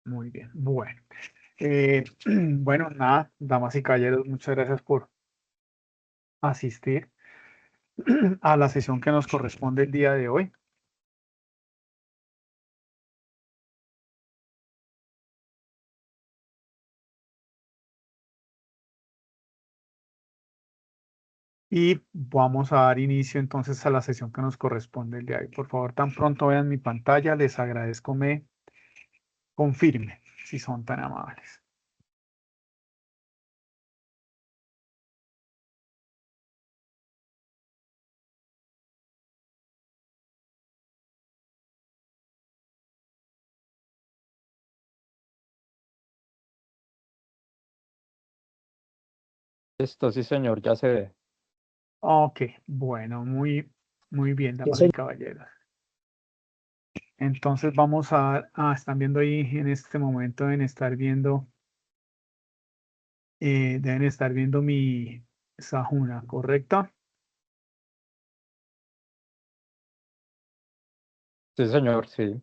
Muy bien. Bueno, bueno, nada, damas y caballeros, muchas gracias por asistir a la sesión que nos corresponde el día de hoy. Y vamos a dar inicio entonces a la sesión que nos corresponde el día de hoy. Por favor, tan pronto vean mi pantalla, les agradezco me confirmen si son tan amables. Listo, sí, señor, ya se ve. Ok, bueno, muy bien, damas y caballeros. Entonces vamos están viendo ahí en este momento, deben estar viendo mi Sahuna, ¿correcto? Sí, señor, sí.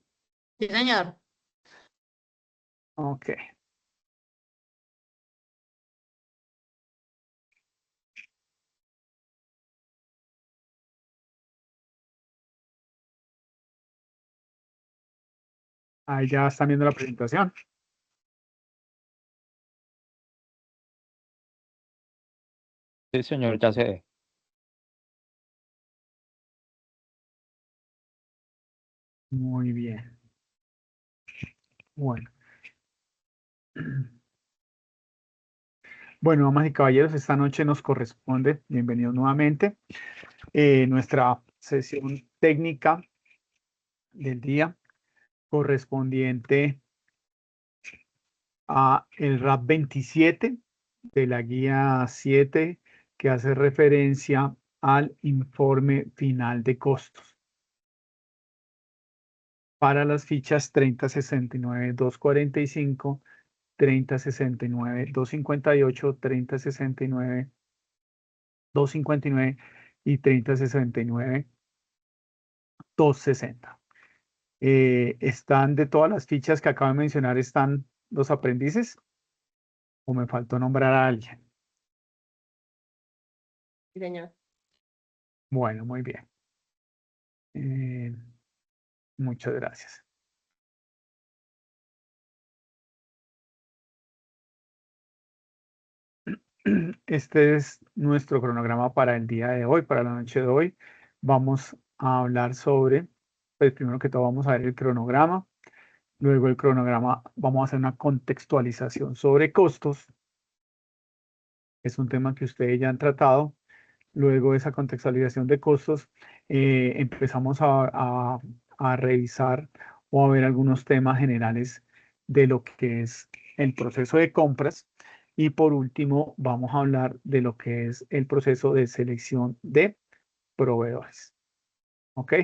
Sí, señor. Ok. Ahí ya están viendo la presentación. Sí, señor, ya se ve. Muy bien. Bueno. Bueno, damas y caballeros, esta noche nos corresponde, bienvenidos nuevamente, nuestra sesión técnica del día correspondiente a el RAP 27 de la guía 7 que hace referencia al informe final de costos para las fichas 3069-245, 3069-258, 3069-259 y 3069-260. Están de todas las fichas que acabo de mencionar, ¿están los aprendices? ¿O me faltó nombrar a alguien? Sí, señor. Bueno, muy bien. Eh, muchas gracias. Este es nuestro cronograma para el día de hoy, para la noche de hoy. Vamos a hablar sobre, pues primero que todo vamos a ver el cronograma. Luego el cronograma, vamos a hacer una contextualización sobre costos. Es un tema que ustedes ya han tratado. Luego de esa contextualización de costos, empezamos a revisar o a ver algunos temas generales de lo que es el proceso de compras. Y por último, vamos a hablar de lo que es el proceso de selección de proveedores. ¿Ok?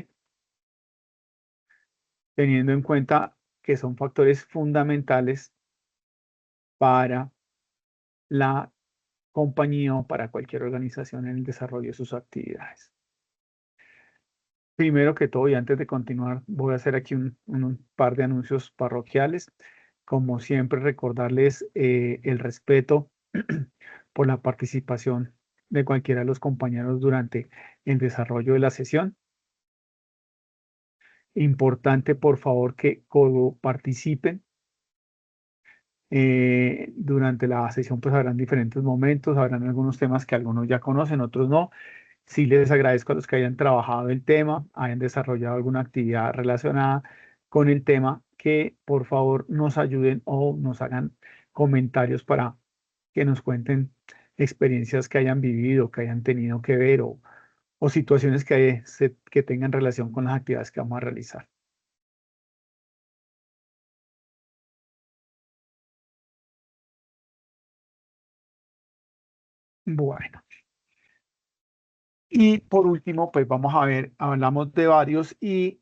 Teniendo en cuenta que son factores fundamentales para la compañía o para cualquier organización en el desarrollo de sus actividades. Primero que todo, y antes de continuar, voy a hacer aquí un par de anuncios parroquiales. Como siempre, recordarles el respeto por la participación de cualquiera de los compañeros durante el desarrollo de la sesión. Importante, por favor, que participen. Durante la sesión, pues habrán diferentes momentos, habrán algunos temas que algunos ya conocen, otros no. Sí les agradezco a los que hayan trabajado el tema, hayan desarrollado alguna actividad relacionada con el tema, que por favor nos ayuden o nos hagan comentarios para que nos cuenten experiencias que hayan vivido, que hayan tenido que ver o situaciones que tengan relación con las actividades que vamos a realizar. Bueno, y por último, pues vamos a ver, hablamos de varios y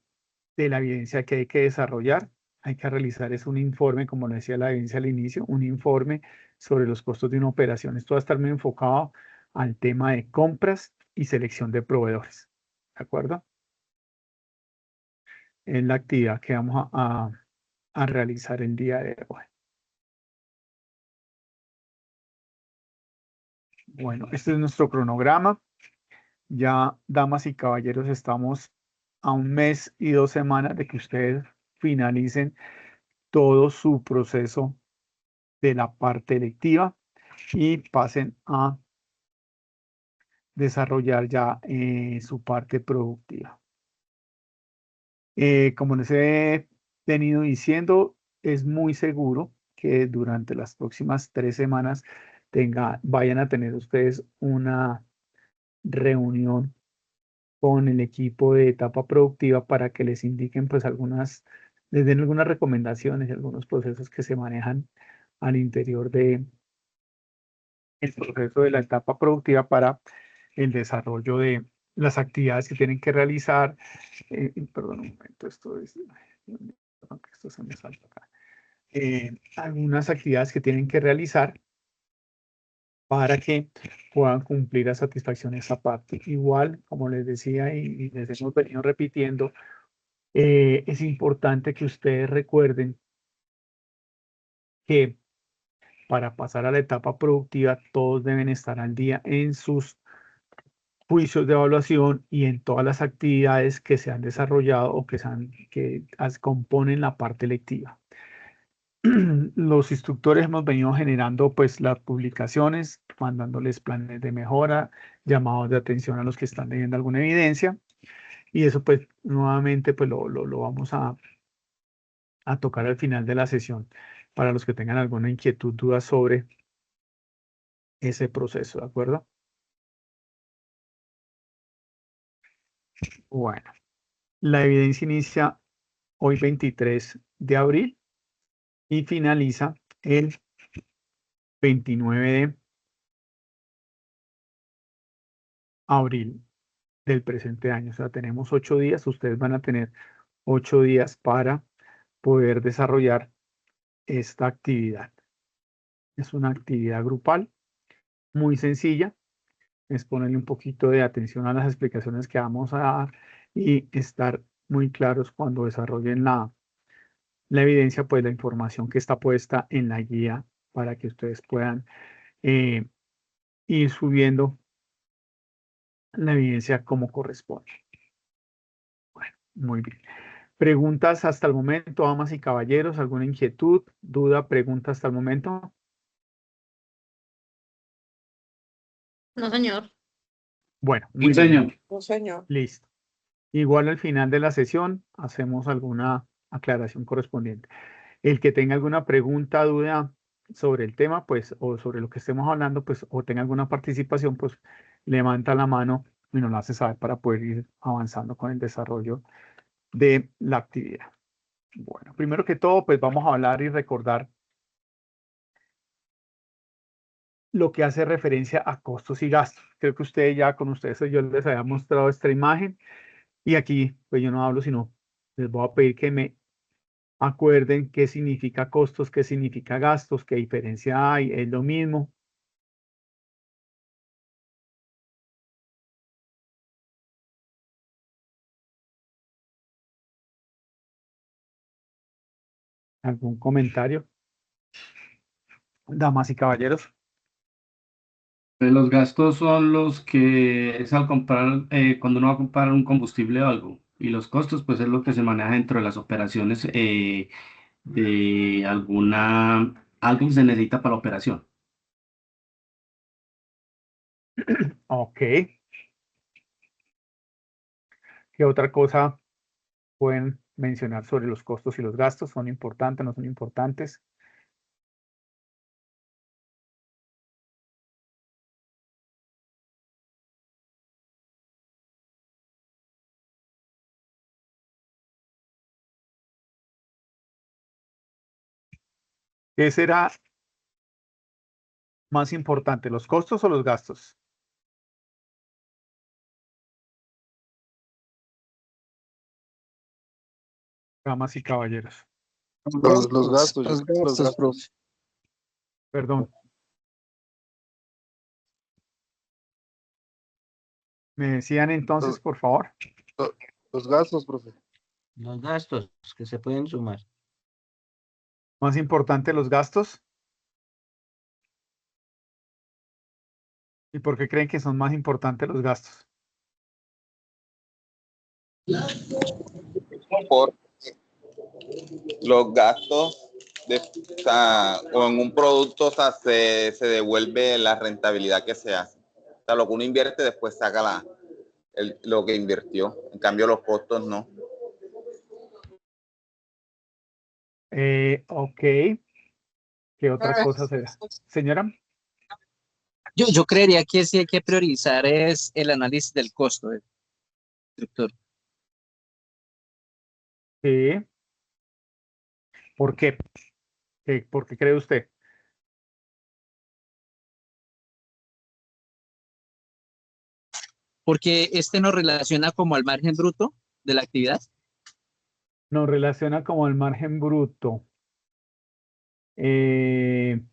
de la evidencia que hay que desarrollar. Hay que realizar es un informe, como lo decía la evidencia al inicio, un informe sobre los costos de una operación. Esto va a estar muy enfocado al tema de compras y selección de proveedores. ¿De acuerdo? Es la actividad que vamos a realizar el día de hoy. Bueno, este es nuestro cronograma. Ya, damas y caballeros, estamos a 1 mes y 2 semanas de que ustedes finalicen todo su proceso de la parte electiva y pasen a desarrollar ya su parte productiva. Como les he venido diciendo, es muy seguro que durante las próximas 3 semanas vayan a tener ustedes una reunión con el equipo de etapa productiva para que les indiquen pues les den algunas recomendaciones y algunos procesos que se manejan al interior de el proceso de la etapa productiva para el desarrollo de las actividades que tienen que realizar. Perdón un momento, perdón, que esto se me salta acá. Algunas actividades que tienen que realizar para que puedan cumplir a satisfacción esa parte. Igual, como les decía y les hemos venido repitiendo, es importante que ustedes recuerden que para pasar a la etapa productiva todos deben estar al día en sus juicios de evaluación y en todas las actividades que se han desarrollado o que componen la parte lectiva. Los instructores hemos venido generando pues las publicaciones, mandándoles planes de mejora, llamados de atención a los que están teniendo alguna evidencia, y eso pues nuevamente pues lo vamos a tocar al final de la sesión para los que tengan alguna inquietud, duda sobre ese proceso, ¿de acuerdo? Bueno, la evidencia inicia hoy 23 de abril y finaliza el 29 de abril del presente año. O sea, tenemos 8 días, ustedes van a tener 8 días para poder desarrollar esta actividad. Es una actividad grupal muy sencilla, es ponerle un poquito de atención a las explicaciones que vamos a dar y estar muy claros cuando desarrollen la evidencia, pues la información que está puesta en la guía para que ustedes puedan ir subiendo la evidencia como corresponde. Bueno, muy bien. ¿Preguntas hasta el momento, damas y caballeros? ¿Alguna inquietud, duda, pregunta hasta el momento? No, señor. Bueno, Sí, muy bien. señor. No, señor. Listo. Igual al final de la sesión hacemos alguna aclaración correspondiente. El que tenga alguna pregunta, duda sobre el tema, pues, o sobre lo que estemos hablando, pues, o tenga alguna participación, pues, levanta la mano y nos la hace saber para poder ir avanzando con el desarrollo de la actividad. Bueno, primero que todo, pues vamos a hablar y recordar lo que hace referencia a costos y gastos. Creo que con ustedes yo les había mostrado esta imagen y aquí, pues yo no hablo, sino les voy a pedir que me acuerden qué significa costos, qué significa gastos, qué diferencia hay, es lo mismo. ¿Algún comentario? Damas y caballeros. Los gastos son los que es al comprar, cuando uno va a comprar un combustible o algo. Y los costos, pues es lo que se maneja dentro de las operaciones de algo que se necesita para la operación. Ok. ¿Qué otra cosa pueden mencionar sobre los costos y los gastos? ¿Son importantes, no son importantes? ¿Qué será más importante, los costos o los gastos? Damas y caballeros. Los gastos, yo creo que los gastos. profe. Perdón. ¿Me decían entonces, Los- por favor? Los gastos, profe. Los gastos que se pueden sumar. Más importante los gastos. ¿Y por qué creen que son más importantes los gastos? Por los gastos o sea, o en un producto, o sea, se devuelve la rentabilidad que se hace. O sea, lo que uno invierte después saca lo que invirtió. En cambio, los costos no. Ok. ¿Qué otra cosa será? Señora. Yo creería que sí hay que priorizar es el análisis del costo, doctor. Sí. ¿Por qué? ¿Por qué cree usted? Porque este nos relaciona como al margen bruto de la actividad. Nos relaciona como el margen bruto. El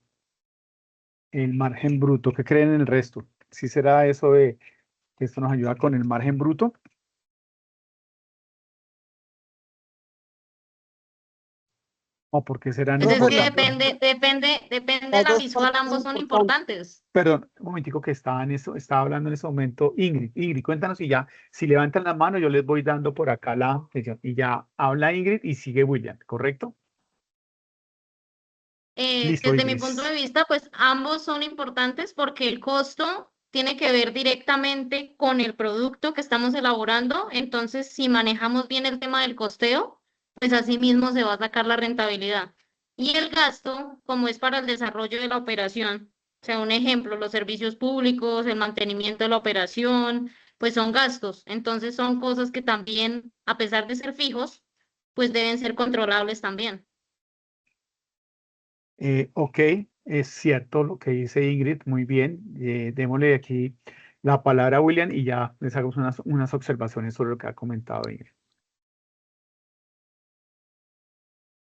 margen bruto. ¿Qué creen en el resto? ¿Sí será eso de que esto nos ayuda con el margen bruto? ¿O por qué será Pues es que importante? depende de la visual, ambos son importantes. Perdón, un momentico que estaba hablando en ese momento Ingrid. Ingrid, cuéntanos y ya, si levantan la mano, yo les voy dando por acá la sesión. Y ya habla Ingrid y sigue William, ¿correcto? Listo, Desde mi Ingrid. punto de vista, pues ambos son importantes porque el costo tiene que ver directamente con el producto que estamos elaborando. Entonces, si manejamos bien el tema del costeo, pues así mismo se va a sacar la rentabilidad. Y el gasto, como es para el desarrollo de la operación, o sea, un ejemplo, los servicios públicos, el mantenimiento de la operación, pues son gastos. Entonces, son cosas que también, a pesar de ser fijos, pues deben ser controlables también. Ok, es cierto lo que dice Ingrid, muy bien. Démosle aquí la palabra a William y ya les hago unas observaciones sobre lo que ha comentado Ingrid.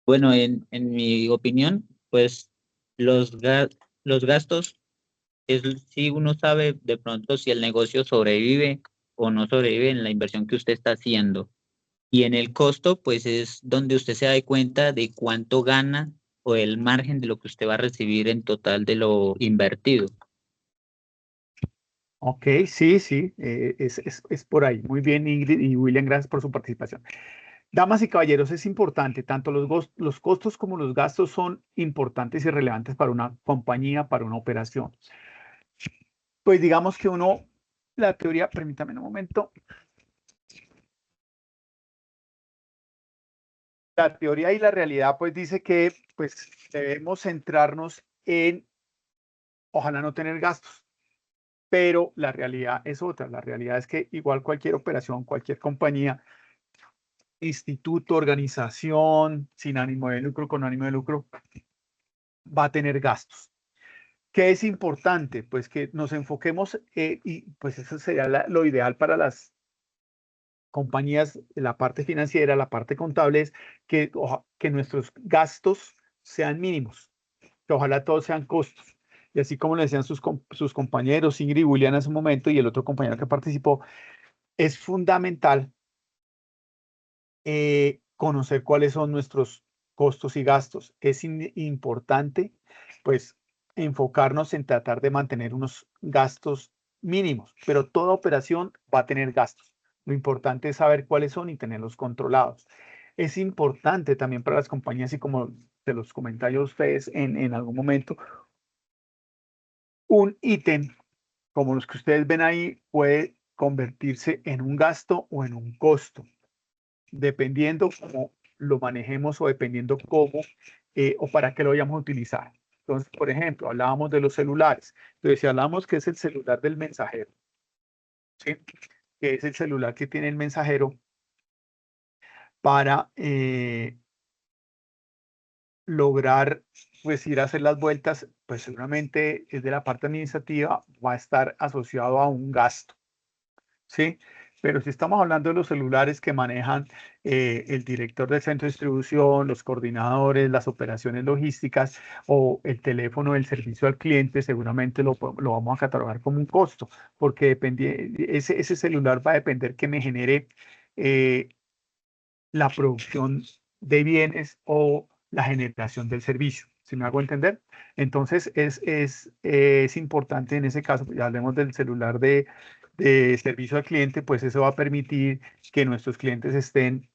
Bueno, en mi opinión, pues los gastos es si uno sabe de pronto si el negocio sobrevive o no sobrevive en la inversión que usted está haciendo. Y en el costo, pues es donde usted se da cuenta de cuánto gana o el margen de lo que usted va a recibir en total de lo invertido. Ok, sí, sí, es por ahí. Muy bien, Ingrid y William, gracias por su participación. Damas y caballeros, es importante, tanto los costos como los gastos son importantes y relevantes para una compañía, para una operación. Pues digamos que la teoría, permítame un momento, la teoría y la realidad pues dice que pues debemos centrarnos en, ojalá no tener gastos, pero la realidad es otra, la realidad es que igual cualquier operación, cualquier compañía, instituto, organización, sin ánimo de lucro, con ánimo de lucro, va a tener gastos. ¿Qué es importante? Pues que nos enfoquemos y pues eso sería lo ideal para las compañías, la parte financiera, la parte contable, es que nuestros gastos sean mínimos, que ojalá todos sean costos. Y así como le decían sus compañeros, Ingrid y William en su momento, y el otro compañero que participó, es fundamental conocer cuáles son nuestros costos y gastos. Es importante, pues, enfocarnos en tratar de mantener unos gastos mínimos, pero toda operación va a tener gastos. Lo importante es saber cuáles son y tenerlos controlados. Es importante también para las compañías, y como se los comenté a ustedes en algún momento, un ítem como los que ustedes ven ahí puede convertirse en un gasto o en un costo, dependiendo cómo lo manejemos o dependiendo cómo o para qué lo vayamos a utilizar. Entonces, por ejemplo, hablábamos de los celulares. Entonces, si hablamos que es el celular del mensajero, ¿sí? Que es el celular que tiene el mensajero para lograr, pues, ir a hacer las vueltas, pues seguramente es de la parte administrativa, va a estar asociado a un gasto, ¿sí? Pero si estamos hablando de los celulares que manejan el director del centro de distribución, los coordinadores, las operaciones logísticas o el teléfono del servicio al cliente, seguramente lo vamos a catalogar como un costo, porque ese celular va a depender que me genere la producción de bienes o la generación del servicio. ¿Sí me hago entender? Entonces, es importante en ese caso, ya hablemos del celular de servicio al cliente, pues eso va a permitir que nuestros clientes estén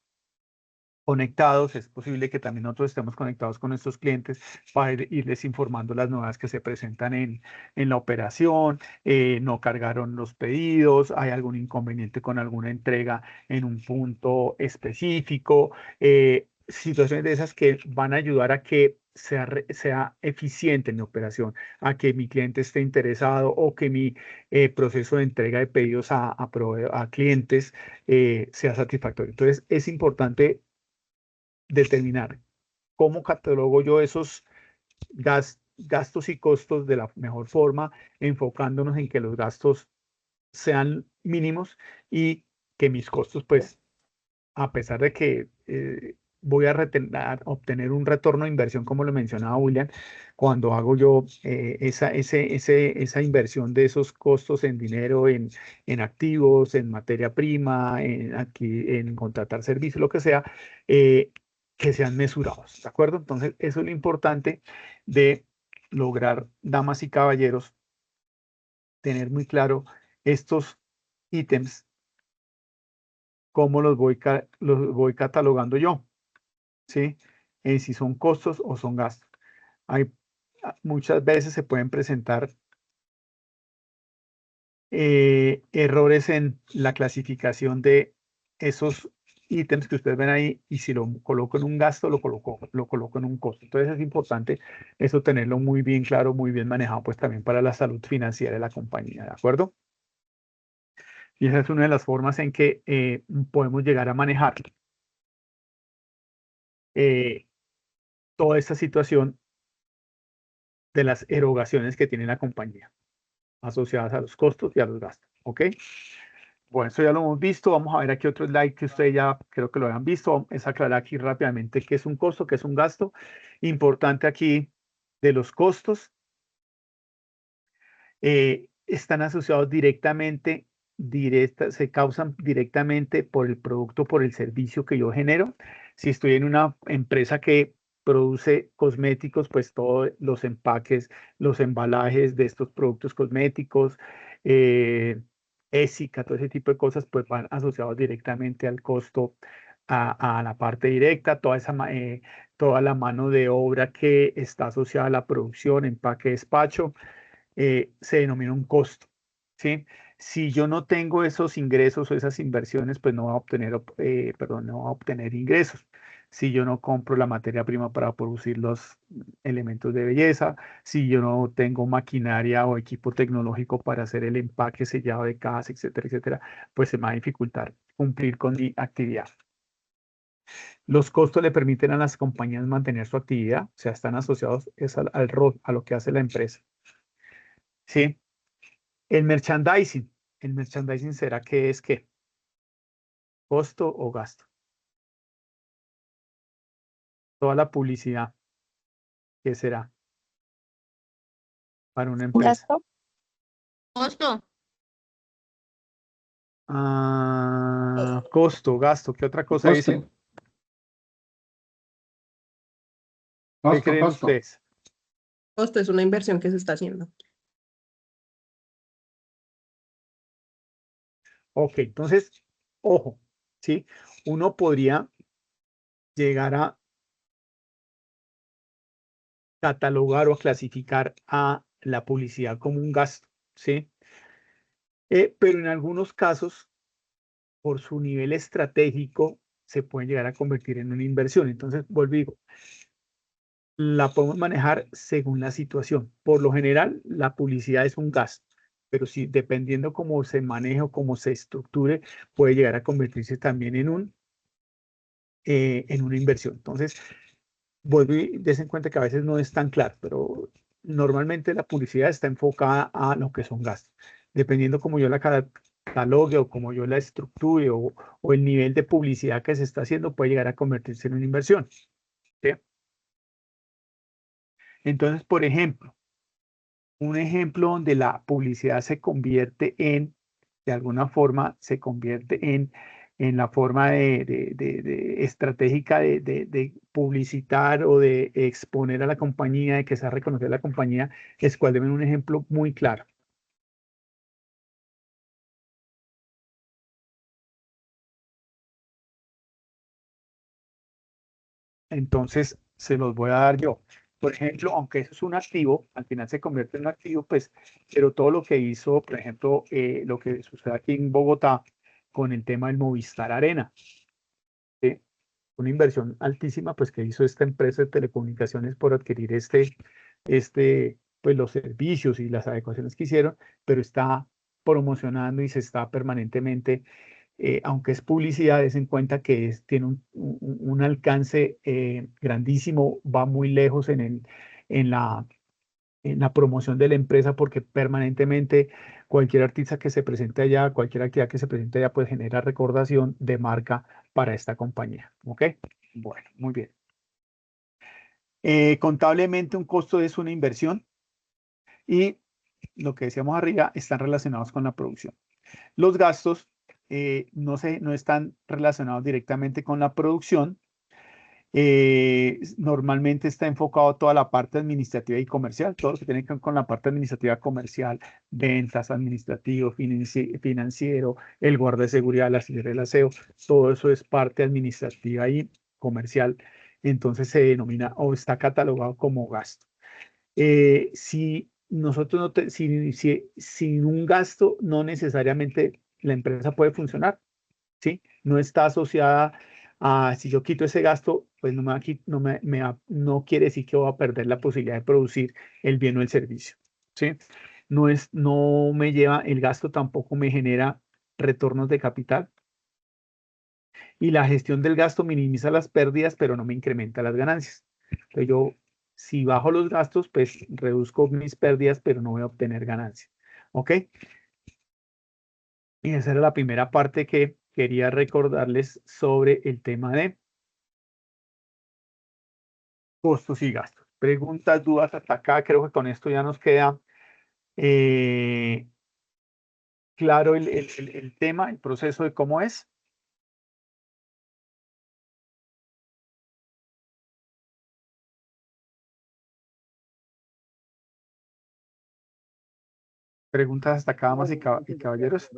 conectados. Es posible que también nosotros estemos conectados con nuestros clientes para irles informando las novedades que se presentan en la operación. No cargaron los pedidos, hay algún inconveniente con alguna entrega en un punto específico, situaciones de esas que van a ayudar a que sea eficiente mi operación, a que mi cliente esté interesado o que mi proceso de entrega de pedidos a clientes sea satisfactorio. Entonces, es importante determinar cómo catalogo yo esos gastos y costos de la mejor forma, enfocándonos en que los gastos sean mínimos y que mis costos, pues, a pesar de que voy a obtener un retorno de inversión, como lo mencionaba William, cuando hago yo esa inversión de esos costos en dinero, en activos, en materia prima, en contratar servicios, lo que sea, que sean mesurados, ¿de acuerdo? Entonces, eso es lo importante de lograr, damas y caballeros, tener muy claro estos ítems, cómo los voy catalogando yo, ¿sí? Si son costos o son gastos. Muchas veces se pueden presentar errores en la clasificación de esos ítems que ustedes ven ahí, y si lo coloco en un gasto, lo coloco en un costo. Entonces es importante eso tenerlo muy bien claro, muy bien manejado, pues también para la salud financiera de la compañía, ¿de acuerdo? Y esa es una de las formas en que podemos llegar a manejar toda esta situación de las erogaciones que tiene la compañía asociadas a los costos y a los gastos, ¿ok? Bueno, eso ya lo hemos visto. Vamos a ver aquí otro slide que ustedes ya creo que lo hayan visto. Es aclarar aquí rápidamente qué es un costo, qué es un gasto. Importante aquí de los costos. Están asociados directamente, se causan directamente por el producto, por el servicio que yo genero. Si estoy en una empresa que produce cosméticos, pues todos los empaques, los embalajes de estos productos cosméticos, ésica, todo ese tipo de cosas, pues van asociados directamente al costo, a la parte directa, toda la mano de obra que está asociada a la producción, empaque, despacho, se denomina un costo, ¿sí? Si yo no tengo esos ingresos o esas inversiones, pues no voy a obtener, no voy a obtener ingresos. Si yo no compro la materia prima para producir los elementos de belleza, si yo no tengo maquinaria o equipo tecnológico para hacer el empaque, sellado de cajas, etcétera, etcétera, pues se me va a dificultar cumplir con mi actividad. Los costos le permiten a las compañías mantener su actividad, o sea, están asociados al rol, a lo que hace la empresa. ¿Sí? El merchandising. ¿El merchandising será qué es qué? ¿Costo o gasto? Toda la publicidad, ¿qué será para una empresa? Gasto. Costo. Costo, gasto. ¿Qué otra cosa Costo. dicen? ¿Qué Costo, creen costo. ustedes? Costo es una inversión que se está haciendo. Ok, entonces, ojo, ¿sí? Uno podría llegar a catalogar o a clasificar a la publicidad como un gasto, ¿sí? Pero en algunos casos, por su nivel estratégico, se puede llegar a convertir en una inversión. Entonces, vuelvo y digo, la podemos manejar según la situación. Por lo general, la publicidad es un gasto, pero sí, dependiendo cómo se maneje o cómo se estructure, puede llegar a convertirse también en una inversión. Entonces, vuelvo y des en cuenta que a veces no es tan claro, pero normalmente la publicidad está enfocada a lo que son gastos. Dependiendo cómo yo la catalogue o cómo yo la estructure o el nivel de publicidad que se está haciendo, puede llegar a convertirse en una inversión. ¿Sí? Entonces, por ejemplo, un ejemplo donde la publicidad se convierte en, de alguna forma, se convierte en en la forma estratégica de publicitar o de exponer a la compañía, de que sea reconocida la compañía, es cual deben un ejemplo muy claro. Entonces, se los voy a dar yo. Por ejemplo, aunque eso es un activo, al final se convierte en un activo, pues, pero todo lo que hizo, por ejemplo, lo que sucede aquí en Bogotá con el tema del Movistar Arena, ¿sí? Una inversión altísima, pues, que hizo esta empresa de telecomunicaciones por adquirir pues, los servicios y las adecuaciones que hicieron, pero está promocionando y se está permanentemente aunque es publicidad, es en cuenta que tiene un alcance grandísimo, va muy lejos en la promoción de la empresa porque permanentemente cualquier artista que se presente allá, cualquier actividad que se presente allá, pues genera recordación de marca para esta compañía. ¿Ok? Bueno, muy bien. Contablemente un costo es una inversión y lo que decíamos arriba están relacionados con la producción. Los gastos no están relacionados directamente con la producción. Normalmente está enfocado toda la parte administrativa y comercial, todo lo que tiene que ver con la parte administrativa comercial, ventas, administrativo, financiero, el guardia de seguridad, la señora del aseo, todo eso es parte administrativa y comercial. Entonces se denomina o está catalogado como gasto. Si nosotros sin un gasto, no necesariamente la empresa puede funcionar, ¿sí? No está asociada a, si yo quito ese gasto, pues no quiere decir que voy a perder la posibilidad de producir el bien o el servicio, ¿sí? No me lleva, el gasto tampoco me genera retornos de capital y la gestión del gasto minimiza las pérdidas, pero no me incrementa las ganancias. Entonces si bajo los gastos, pues reduzco mis pérdidas, pero no voy a obtener ganancias. ¿Ok? Y esa era la primera parte que quería recordarles sobre el tema de costos y gastos. Preguntas, dudas hasta acá. Creo que con esto ya nos queda claro el tema, el proceso de cómo es. Preguntas hasta acá, damas y caballeros.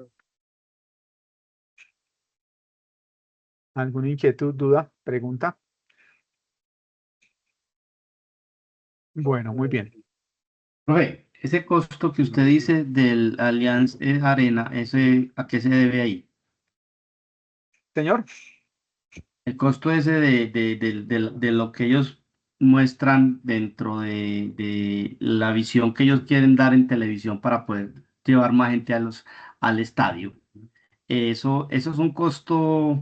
¿Alguna inquietud, duda, pregunta? Bueno, muy bien. Profe, ese costo que usted dice del Allianz Arena, ¿a qué se debe ahí? Señor. El costo ese de lo que ellos muestran dentro de la visión que ellos quieren dar en televisión para poder llevar más gente al estadio. ¿Eso es un costo,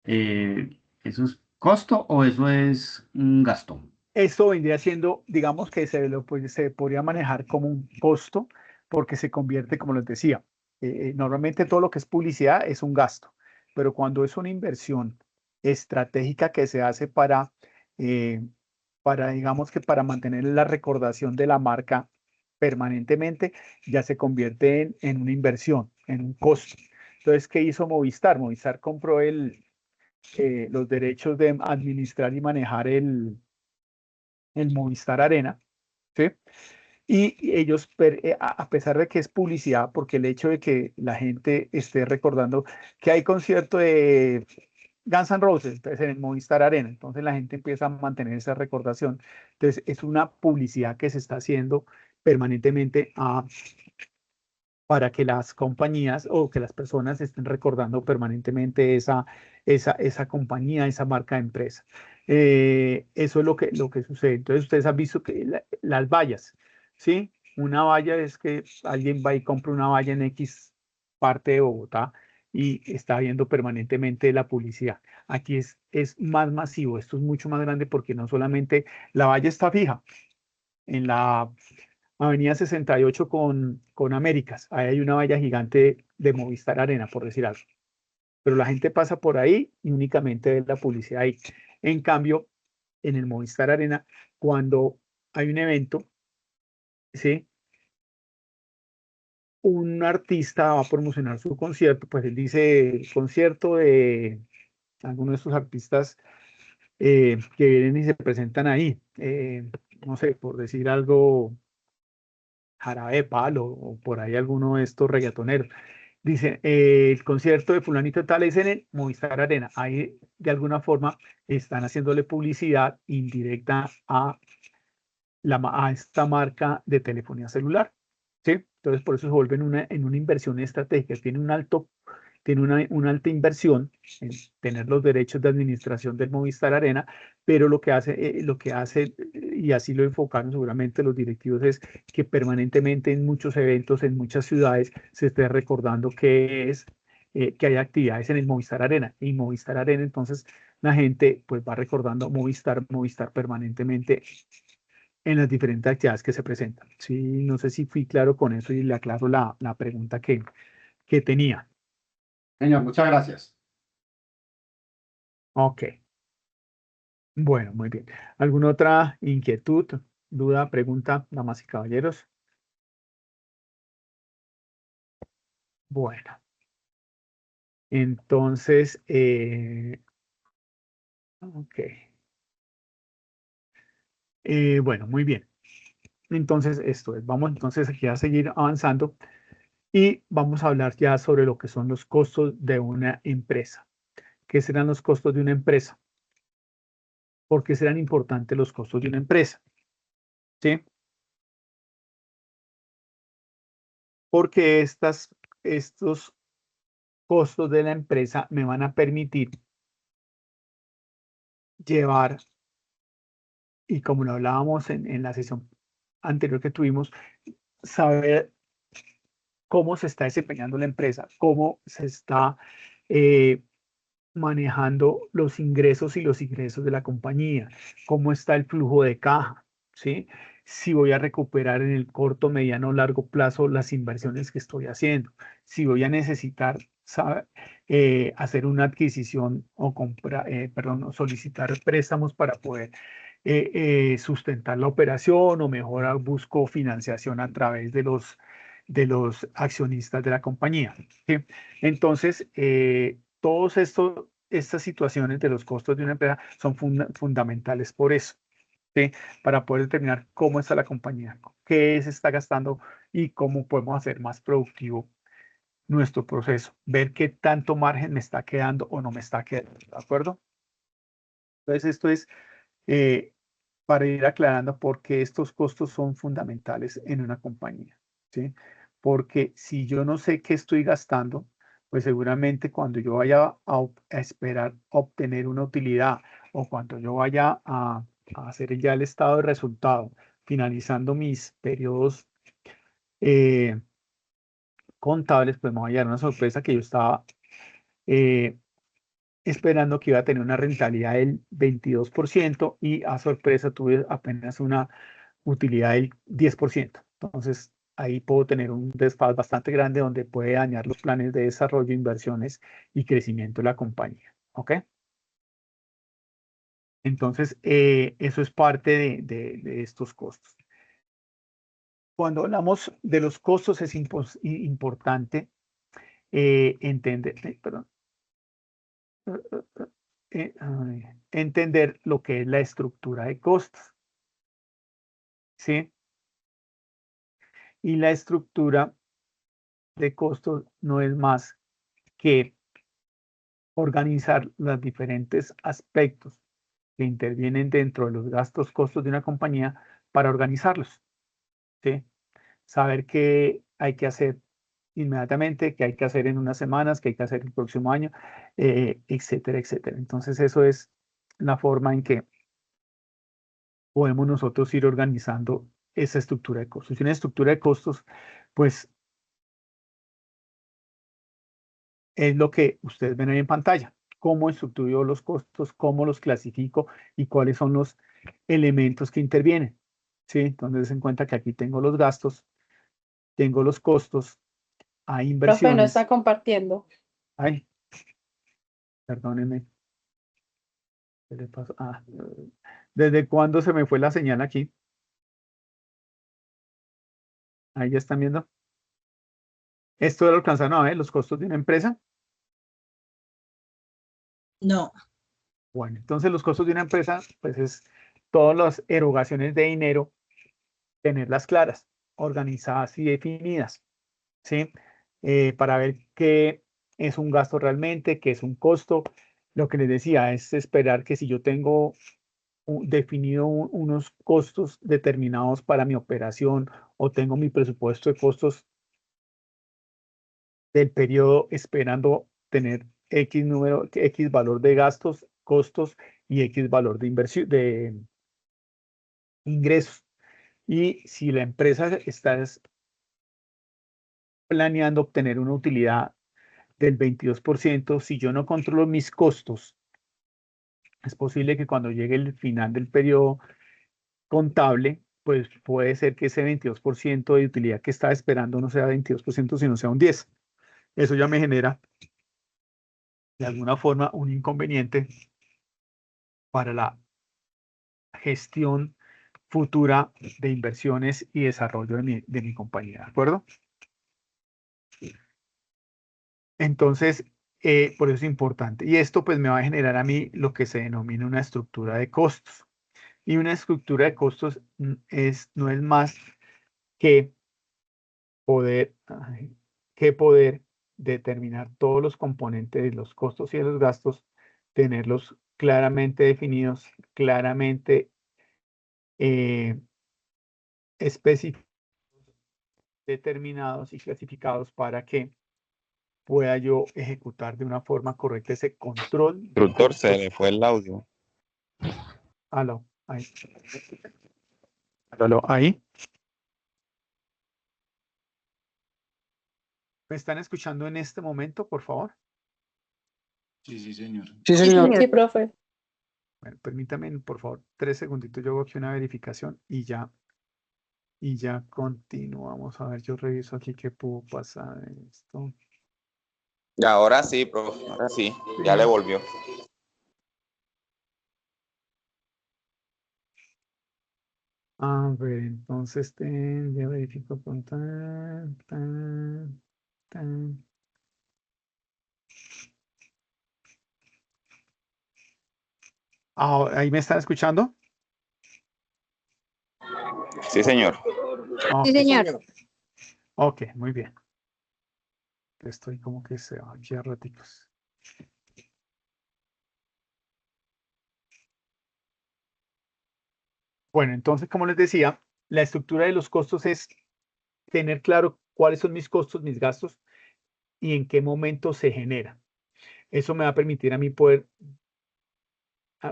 eso es costo o eso es un gasto? Esto vendría siendo, digamos que se podría manejar como un costo porque se convierte, como les decía, normalmente todo lo que es publicidad es un gasto, pero cuando es una inversión estratégica que se hace digamos que para mantener la recordación de la marca permanentemente, ya se convierte en una inversión, en un costo. Entonces, ¿qué hizo Movistar? Movistar compró los derechos de administrar y manejar el Movistar Arena, ¿sí? Y ellos, a pesar de que es publicidad, porque el hecho de que la gente esté recordando que hay concierto de Guns N' Roses, entonces en el Movistar Arena, entonces la gente empieza a mantener esa recordación. Entonces es una publicidad que se está haciendo permanentemente para que las compañías o que las personas estén recordando permanentemente esa compañía, esa marca de empresa. Eso es lo que sucede. Entonces, ustedes han visto que las vallas, ¿sí? Una valla es que alguien va y compra una valla en X parte de Bogotá y está viendo permanentemente la publicidad. Aquí es más masivo, esto es mucho más grande porque no solamente la valla está fija en la Avenida 68 con Américas. Ahí hay una valla gigante de Movistar Arena, por decir algo. Pero la gente pasa por ahí y únicamente ve la publicidad ahí. En cambio, en el Movistar Arena, cuando hay un evento, ¿sí? un artista va a promocionar su concierto, pues él dice el concierto de algunos de estos artistas que vienen y se presentan ahí. No sé, por decir algo, Jarabe de Palo o por ahí alguno de estos reggaetoneros. Dice, el concierto de fulanito tal es en el Movistar Arena. Ahí de alguna forma están haciéndole publicidad indirecta a esta marca de telefonía celular. ¿Sí? Entonces por eso se vuelve en una inversión estratégica. Tiene una alta inversión en tener los derechos de administración del Movistar Arena, pero lo que hace, y así lo enfocaron seguramente los directivos, es que permanentemente en muchos eventos, en muchas ciudades, se esté recordando que hay actividades en el Movistar Arena. Y Movistar Arena, entonces, la gente pues va recordando Movistar permanentemente en las diferentes actividades que se presentan. Sí, no sé si fui claro con eso y le aclaro la pregunta que tenía. Señor, muchas gracias. Ok. Bueno, muy bien. ¿Alguna otra inquietud, duda, pregunta, damas y caballeros? Bueno, entonces, ok. Bueno, muy bien. Entonces, esto es, vamos entonces aquí a seguir avanzando y vamos a hablar ya sobre lo que son los costos de una empresa. ¿Qué serán los costos de una empresa? ¿Por qué serán importantes los costos de una empresa? ¿Sí? Porque estos costos de la empresa me van a permitir llevar, y como lo hablábamos en la sesión anterior que tuvimos, saber cómo se está desempeñando la empresa, cómo se está manejando los ingresos y los ingresos de la compañía, cómo está el flujo de caja, ¿sí? Si voy a recuperar en el corto, mediano o largo plazo las inversiones que estoy haciendo, si voy a necesitar hacer una adquisición o o solicitar préstamos para poder sustentar la operación o mejor busco financiación a través de los accionistas de la compañía, ¿sí? Entonces, todas estas situaciones de los costos de una empresa son fundamentales por eso, ¿sí? Para poder determinar cómo está la compañía, qué se está gastando y cómo podemos hacer más productivo nuestro proceso, ver qué tanto margen me está quedando o no me está quedando, ¿de acuerdo? Entonces, esto es para ir aclarando por qué estos costos son fundamentales en una compañía, ¿sí? Porque si yo no sé qué estoy gastando, pues seguramente cuando yo vaya a esperar obtener una utilidad o cuando yo vaya a hacer ya el estado de resultado, finalizando mis periodos contables, pues me va a llegar una sorpresa que yo estaba eh, esperando que iba a tener una rentabilidad del 22% y a sorpresa tuve apenas una utilidad del 10%. Entonces, ahí puedo tener un desfase bastante grande donde puede dañar los planes de desarrollo, inversiones y crecimiento de la compañía. ¿Ok? Entonces, eso es parte de estos costos. Cuando hablamos de los costos es importante entender, perdón, entender lo que es la estructura de costos. ¿Sí? Y la estructura de costos no es más que organizar los diferentes aspectos que intervienen dentro de los gastos, costos de una compañía para organizarlos, ¿sí? Saber qué hay que hacer inmediatamente, qué hay que hacer en unas semanas, qué hay que hacer el próximo año, etcétera, etcétera. Entonces, eso es la forma en que podemos nosotros ir organizando esa estructura de costos. Y una estructura de costos, pues, es lo que ustedes ven ahí en pantalla. Cómo estructuro los costos, cómo los clasifico y cuáles son los elementos que intervienen. ¿Sí? Entonces, en cuenta que aquí tengo los gastos, tengo los costos, hay Profe, no inversiones. está compartiendo. Ay, perdónenme. ¿Qué le pasó? ¿Desde cuándo se me fue la señal aquí? Ahí ya están viendo. ¿Esto lo alcanzaron a ver, los costos de una empresa? No. Bueno, entonces los costos de una empresa, pues es todas las erogaciones de dinero, tenerlas claras, organizadas y definidas, ¿sí? Para ver qué es un gasto realmente, qué es un costo. Lo que les decía es esperar que si yo tengo definido unos costos determinados para mi operación o tengo mi presupuesto de costos del periodo esperando tener X número, X valor de gastos, costos y X valor de inversión, de ingresos. Y si la empresa está planeando obtener una utilidad del 22%, si yo no controlo mis costos, es posible que cuando llegue el final del periodo contable, pues puede ser que ese 22% de utilidad que estaba esperando no sea 22%, sino sea un 10%. Eso ya me genera de alguna forma un inconveniente para la gestión futura de inversiones y desarrollo de mi compañía, ¿de acuerdo? Entonces, por eso es importante. Y esto pues me va a generar a mí lo que se denomina una estructura de costos. Y una estructura de costos no es más que poder, determinar todos los componentes de los costos y de los gastos, tenerlos claramente definidos, claramente específicos, determinados y clasificados para que pueda yo ejecutar de una forma correcta ese control. Instructor, se le fue el audio. Aló, ahí. Aló, ahí. ¿Me están escuchando en este momento, por favor? Sí, sí, señor. Sí, señor. Sí, profe. Bueno, permítame, por favor, 3 segunditos. Yo hago aquí una verificación y ya continuamos. A ver, yo reviso aquí qué pudo pasar en esto. Y ahora sí, profe, ahora sí, ya Sí. le volvió. A ver, entonces ya verifico con ¿ahí me están escuchando? Sí, señor. Ok. Sí, señor. Ok, muy bien. Estoy como que se va aquí a raticos. Bueno, entonces, como les decía, la estructura de los costos es tener claro cuáles son mis costos, mis gastos y en qué momento se generan. Eso me va a permitir a mí poder,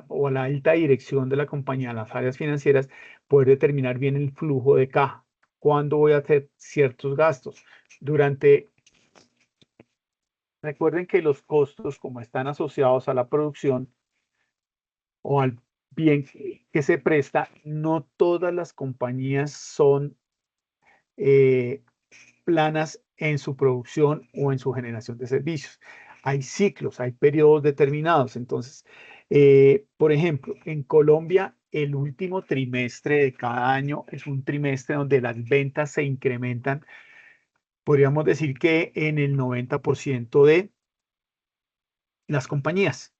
o a la alta dirección de la compañía, a las áreas financieras, poder determinar bien el flujo de caja. ¿Cuándo voy a hacer ciertos gastos? Recuerden que los costos, como están asociados a la producción o al bien que se presta, no todas las compañías son planas en su producción o en su generación de servicios. Hay ciclos, hay periodos determinados. Entonces, por ejemplo, en Colombia, el último trimestre de cada año es un trimestre donde las ventas se incrementan. Podríamos decir que en el 90% de las compañías,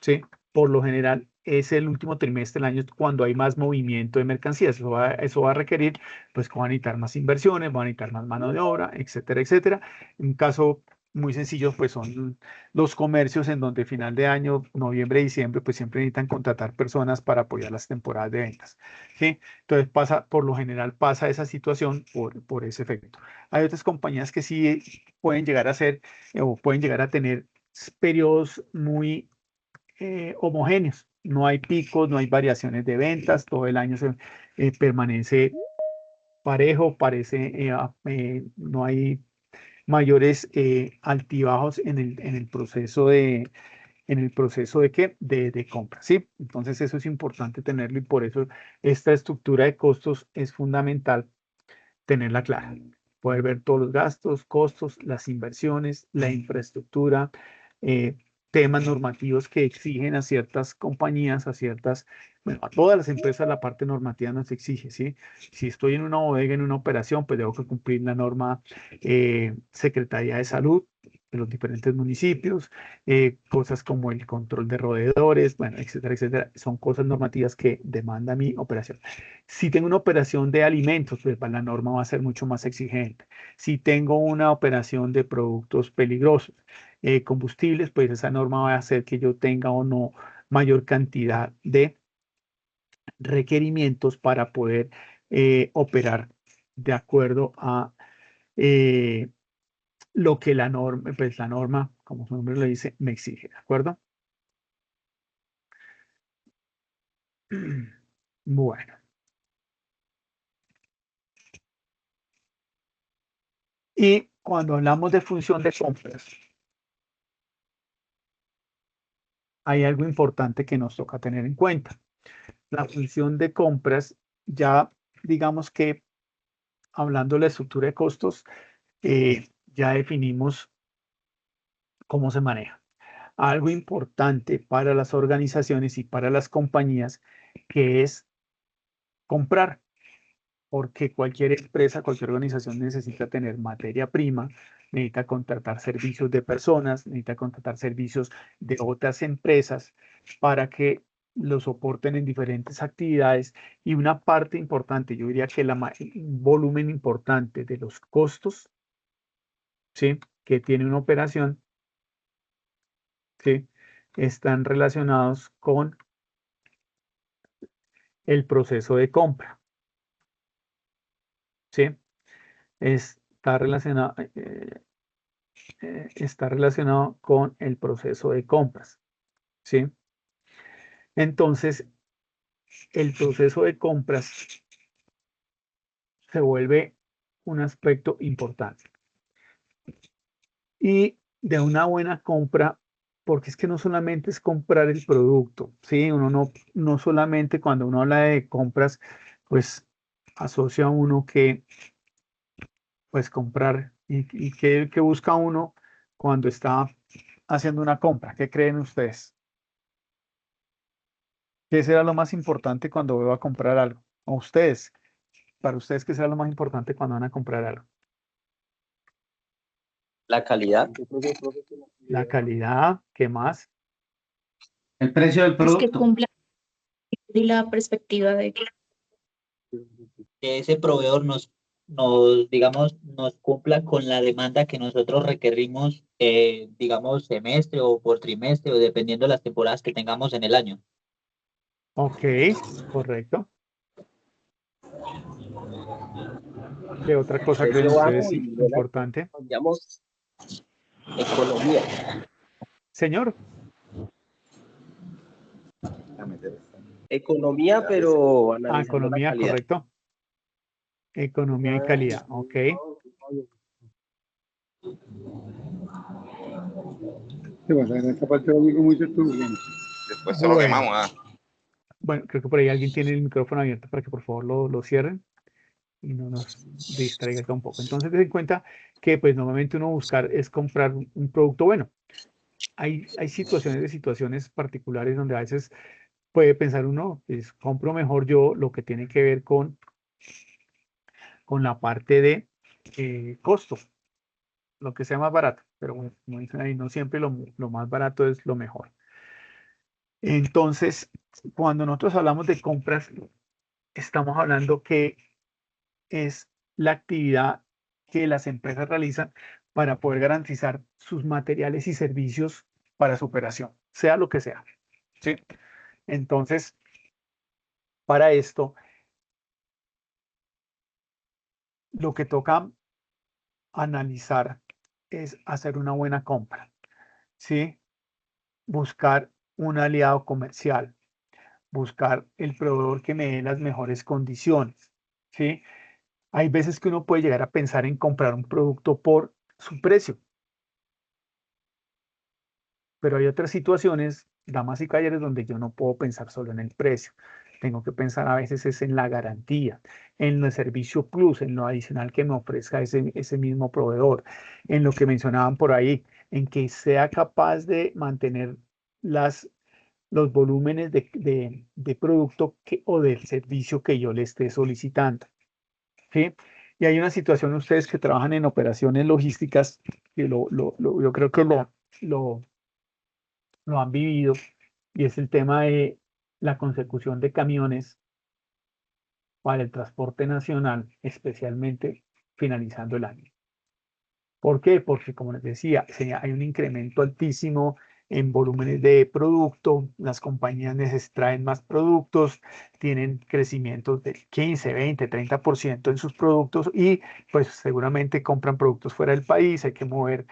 ¿sí? Por lo general, es el último trimestre del año cuando hay más movimiento de mercancías. Eso va a requerir, pues, que van a necesitar más inversiones, van a necesitar más mano de obra, etcétera, etcétera. Un caso muy sencillo, pues, son los comercios en donde final de año, noviembre, diciembre, pues, siempre necesitan contratar personas para apoyar las temporadas de ventas, ¿sí? Entonces, por lo general, pasa esa situación por ese efecto. Hay otras compañías que sí pueden llegar a ser o pueden llegar a tener periodos muy homogéneos. No hay picos, no hay variaciones de ventas, todo el año permanece parejo, no hay mayores altibajos en el proceso de qué, de compra, ¿sí? Entonces eso es importante tenerlo y por eso esta estructura de costos es fundamental tenerla clara. Poder ver todos los gastos, costos, las inversiones, la infraestructura, temas normativos que exigen a ciertas compañías, a ciertas, bueno, a todas las empresas la parte normativa nos exige, ¿sí? Si estoy en una bodega, en una operación, pues debo que cumplir la norma Secretaría de Salud de los diferentes municipios, cosas como el control de roedores, bueno, etcétera, etcétera. Son cosas normativas que demanda mi operación. Si tengo una operación de alimentos, pues la norma va a ser mucho más exigente. Si tengo una operación de productos peligrosos, combustibles, pues esa norma va a hacer que yo tenga o no mayor cantidad de requerimientos para poder operar de acuerdo a lo que pues la norma, como su nombre lo dice, me exige, ¿de acuerdo? Bueno. Y cuando hablamos de función de compras, hay algo importante que nos toca tener en cuenta. La función de compras, ya digamos que hablando de la estructura de costos, ya definimos cómo se maneja. Algo importante para las organizaciones y para las compañías, que es comprar, porque cualquier empresa, cualquier organización necesita tener materia prima, necesita contratar servicios de personas, necesita contratar servicios de otras empresas para que lo soporten en diferentes actividades. Y una parte importante, yo diría que un volumen importante de los costos, ¿sí?, que tiene una operación, ¿sí?, están relacionados con el proceso de compra, ¿sí? Está relacionado con el proceso de compras, ¿sí? Entonces, el proceso de compras se vuelve un aspecto importante. Y de una buena compra, porque es que no solamente es comprar el producto, ¿sí? Uno no solamente cuando uno habla de compras, pues asocia a uno que, pues comprar, y que busca uno cuando está haciendo una compra. ¿Qué creen ustedes? ¿Qué será lo más importante cuando voy a comprar algo? O ustedes, para ustedes, ¿qué será lo más importante cuando van a comprar algo? La calidad. La calidad, ¿qué más? El precio del Es que producto. cumpla y la perspectiva de que ese proveedor digamos, nos cumpla con la demanda que nosotros requerimos, digamos, semestre o por trimestre o dependiendo de las temporadas que tengamos en el año. Ok, correcto. ¿Qué otra cosa creen ustedes importante? Digamos, economía. Señor, Economía, pero analizando la economía, calidad. correcto. Economía y calidad, ok. Después se lo Bueno. quemamos. Bueno, creo que por ahí alguien tiene el micrófono abierto para que por favor lo cierren y no nos distraiga acá un poco. Entonces, ten en cuenta que pues normalmente uno buscar es comprar un producto bueno. Hay situaciones particulares donde a veces puede pensar uno, pues compro mejor yo lo que tiene que ver con la parte de costo, lo que sea más barato. Pero bueno, como dicen ahí, no siempre lo más barato es lo mejor. Entonces, cuando nosotros hablamos de compras, estamos hablando que es la actividad que las empresas realizan para poder garantizar sus materiales y servicios para su operación, sea lo que sea, ¿sí? Entonces, para esto, lo que toca analizar es hacer una buena compra, ¿sí? Buscar un aliado comercial, buscar el proveedor que me dé las mejores condiciones, ¿sí? Hay veces que uno puede llegar a pensar en comprar un producto por su precio, pero hay otras situaciones, damas y caballeros, donde yo no puedo pensar solo en el precio. Tengo que pensar a veces es en la garantía, en el servicio plus, en lo adicional que me ofrezca ese mismo proveedor, en lo que mencionaban por ahí, en que sea capaz de mantener los volúmenes de producto o del servicio que yo le esté solicitando. ¿Sí? Y hay una situación, ustedes que trabajan en operaciones logísticas, que yo creo que lo han vivido, y es el tema de la consecución de camiones para el transporte nacional, especialmente finalizando el año. ¿Por qué? Porque, como les decía, hay un incremento altísimo en volúmenes de producto, las compañías traen más productos, tienen crecimientos del 15, 20, 30% en sus productos y pues seguramente compran productos fuera del país, hay que mover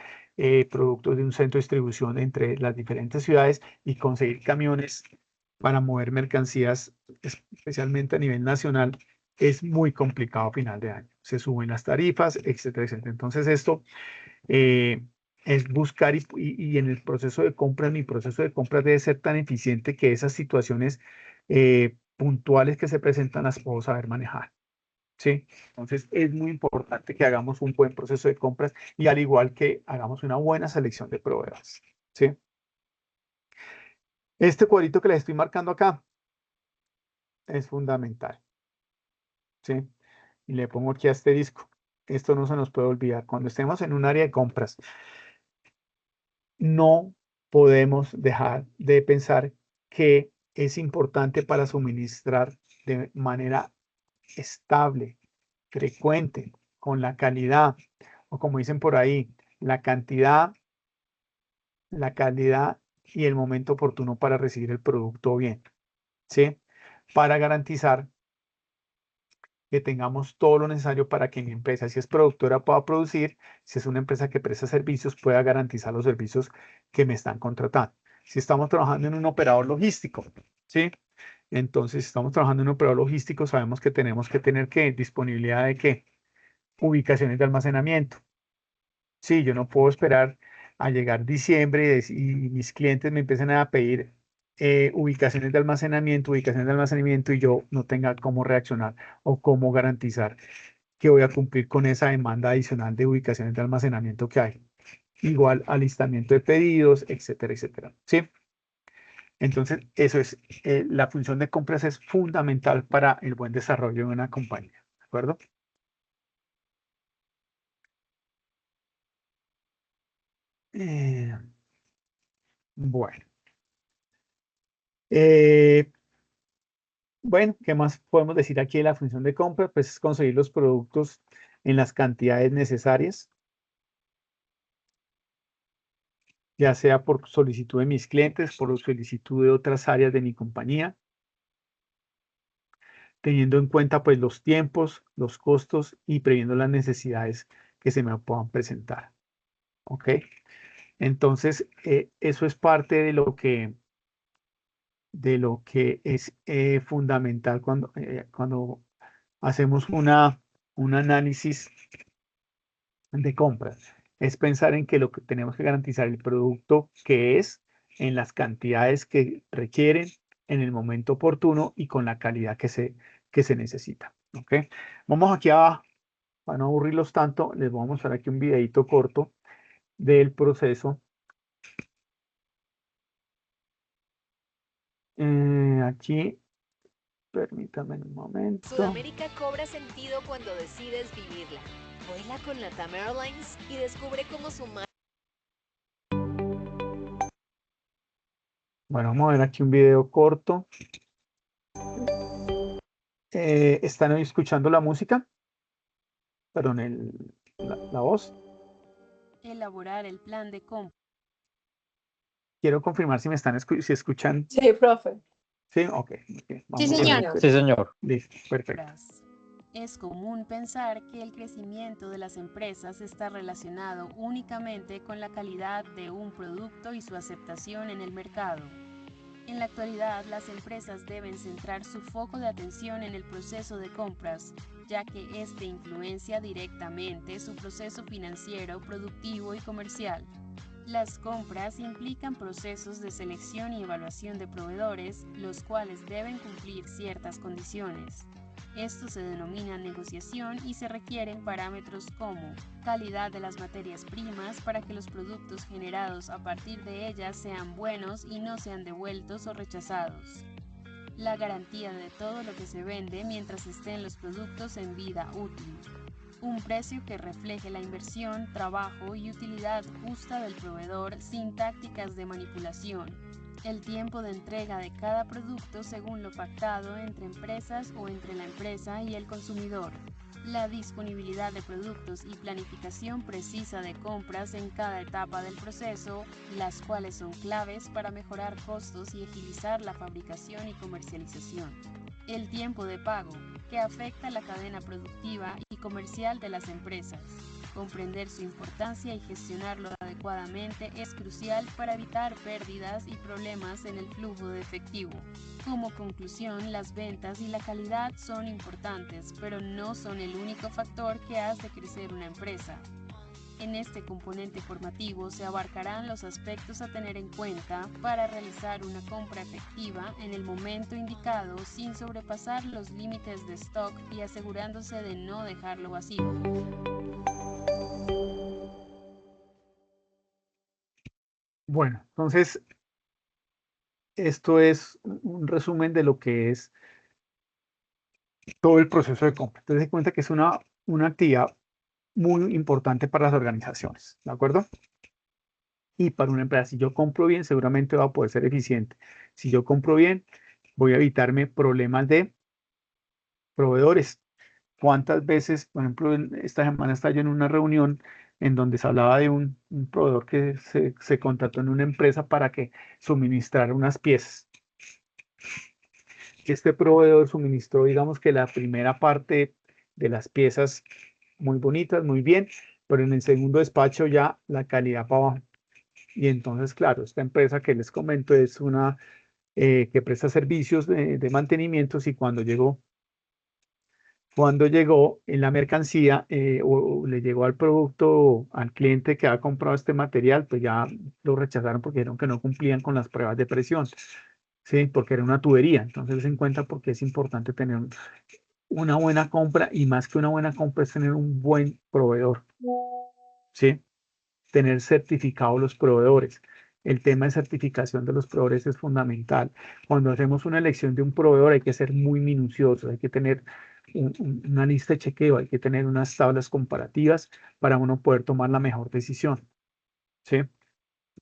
productos de un centro de distribución entre las diferentes ciudades y conseguir camiones para mover mercancías, especialmente a nivel nacional, es muy complicado a final de año. Se suben las tarifas, etcétera, etcétera. Entonces esto es buscar y en el proceso de compra, mi proceso de compra debe ser tan eficiente que esas situaciones puntuales que se presentan las puedo saber manejar. ¿Sí? Entonces es muy importante que hagamos un buen proceso de compras y al igual que hagamos una buena selección de proveedores. ¿Sí? Este cuadrito que les estoy marcando acá es fundamental. ¿Sí? Y le pongo aquí asterisco. Esto no se nos puede olvidar. Cuando estemos en un área de compras, no podemos dejar de pensar que es importante para suministrar de manera estable, frecuente, con la calidad, o como dicen por ahí, la cantidad, la calidad y el momento oportuno para recibir el producto bien, ¿sí? Para garantizar que tengamos todo lo necesario para que mi empresa, si es productora, pueda producir, si es una empresa que presta servicios, pueda garantizar los servicios que me están contratando. Si estamos trabajando en un operador logístico, ¿sí? Entonces, si estamos trabajando en un operador logístico, sabemos que tenemos que tener ¿qué? Disponibilidad de ¿qué? Ubicaciones de almacenamiento. Sí, yo no puedo esperar a llegar diciembre y mis clientes me empiecen a pedir ubicaciones de almacenamiento y yo no tenga cómo reaccionar o cómo garantizar que voy a cumplir con esa demanda adicional de ubicaciones de almacenamiento que hay. Igual alistamiento de pedidos, etcétera, etcétera. ¿Sí? Entonces, eso es, la función de compras es fundamental para el buen desarrollo de una compañía. ¿De acuerdo? Bueno. Bueno, ¿qué más podemos decir aquí de la función de compra? Pues es conseguir los productos en las cantidades necesarias, ya sea por solicitud de mis clientes, por solicitud de otras áreas de mi compañía, teniendo en cuenta pues los tiempos, los costos y previendo las necesidades que se me puedan presentar. ¿Ok? Entonces, eso es parte de lo que es fundamental cuando hacemos un análisis de compras. Es pensar en que lo que tenemos que garantizar el producto que es en las cantidades que requieren en el momento oportuno y con la calidad que se necesita. ¿Ok? Vamos aquí para no aburrirlos tanto, les voy a mostrar aquí un videito corto del proceso. Aquí, permítanme un momento. Sudamérica cobra sentido cuando decides vivirla. Vuela con LATAM Airlines y descubre cómo sumar. Bueno, vamos a ver aquí un video corto. ¿Están hoy escuchando la música? Perdón, la voz. Elaborar el plan de compra. Quiero confirmar si me están si escuchan. Sí, profe. Sí, ok. Sí, señor. Sí, señor. Listo, perfecto. Es común pensar que el crecimiento de las empresas está relacionado únicamente con la calidad de un producto y su aceptación en el mercado. En la actualidad, las empresas deben centrar su foco de atención en el proceso de compras, ya que este influencia directamente su proceso financiero, productivo y comercial. Las compras implican procesos de selección y evaluación de proveedores, los cuales deben cumplir ciertas condiciones. Esto se denomina negociación y se requieren parámetros como calidad de las materias primas para que los productos generados a partir de ellas sean buenos y no sean devueltos o rechazados. La garantía de todo lo que se vende mientras estén los productos en vida útil. Un precio que refleje la inversión, trabajo y utilidad justa del proveedor sin tácticas de manipulación. El tiempo de entrega de cada producto según lo pactado entre empresas o entre la empresa y el consumidor. La disponibilidad de productos y planificación precisa de compras en cada etapa del proceso, las cuales son claves para mejorar costos y agilizar la fabricación y comercialización. El tiempo de pago, que afecta la cadena productiva y comercial de las empresas. Comprender su importancia y gestionarlo adecuadamente es crucial para evitar pérdidas y problemas en el flujo de efectivo. Como conclusión, las ventas y la calidad son importantes, pero no son el único factor que hace crecer una empresa. En este componente formativo se abarcarán los aspectos a tener en cuenta para realizar una compra efectiva en el momento indicado sin sobrepasar los límites de stock y asegurándose de no dejarlo vacío. Bueno, entonces esto es un resumen de lo que es todo el proceso de compra. Entonces, se cuenta que es una actividad muy importante para las organizaciones, ¿de acuerdo? Y para una empresa, si yo compro bien, seguramente va a poder ser eficiente. Si yo compro bien, voy a evitarme problemas de proveedores. ¿Cuántas veces, por ejemplo, esta semana estaba yo en una reunión en donde se hablaba de un proveedor que se contrató en una empresa para que suministrara unas piezas? Este proveedor suministró, digamos que la primera parte de las piezas muy bonitas, muy bien, pero en el segundo despacho ya la calidad para abajo. Y entonces, claro, esta empresa que les comento es una que presta servicios de mantenimientos, y cuando llegó en la mercancía o le llegó al producto, al cliente que ha comprado este material, pues ya lo rechazaron porque dijeron que no cumplían con las pruebas de presión, ¿sí? Porque era una tubería. Entonces, se cuenta porque es importante tener una buena compra, y más que una buena compra es tener un buen proveedor, ¿sí? Tener certificados los proveedores. El tema de certificación de los proveedores es fundamental. Cuando hacemos una elección de un proveedor hay que ser muy minucioso, hay que tener una lista de chequeo, hay que tener unas tablas comparativas para uno poder tomar la mejor decisión, ¿sí?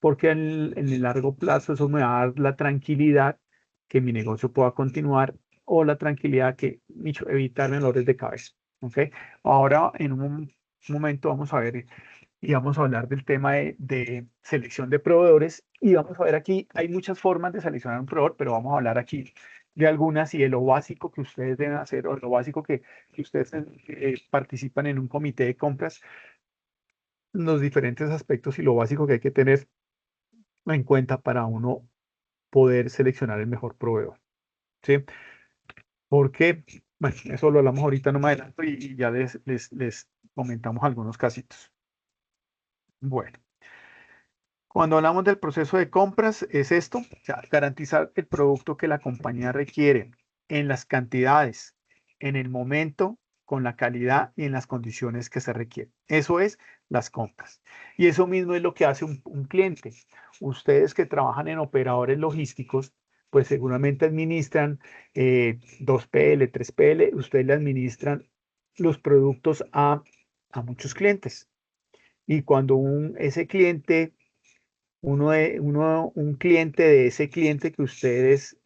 Porque en el largo plazo eso me va a dar la tranquilidad que mi negocio pueda continuar, o la tranquilidad que evitar dolores de cabeza, ¿ok? Ahora, en un momento vamos a ver y vamos a hablar del tema de selección de proveedores, y vamos a ver aquí, hay muchas formas de seleccionar un proveedor, pero vamos a hablar aquí de algunas y de lo básico que ustedes deben hacer, o lo básico que ustedes participan en un comité de compras, los diferentes aspectos y lo básico que hay que tener en cuenta para uno poder seleccionar el mejor proveedor, ¿sí? Porque, bueno, eso lo hablamos ahorita no más adelante, y ya les comentamos algunos casitos. Bueno. Cuando hablamos del proceso de compras, es esto: o sea, garantizar el producto que la compañía requiere en las cantidades, en el momento, con la calidad y en las condiciones que se requieren. Eso es las compras. Y eso mismo es lo que hace un cliente. Ustedes que trabajan en operadores logísticos, pues seguramente administran 2PL, 3PL, ustedes le administran los productos a muchos clientes. Y cuando ese cliente un cliente de ese cliente que ustedes,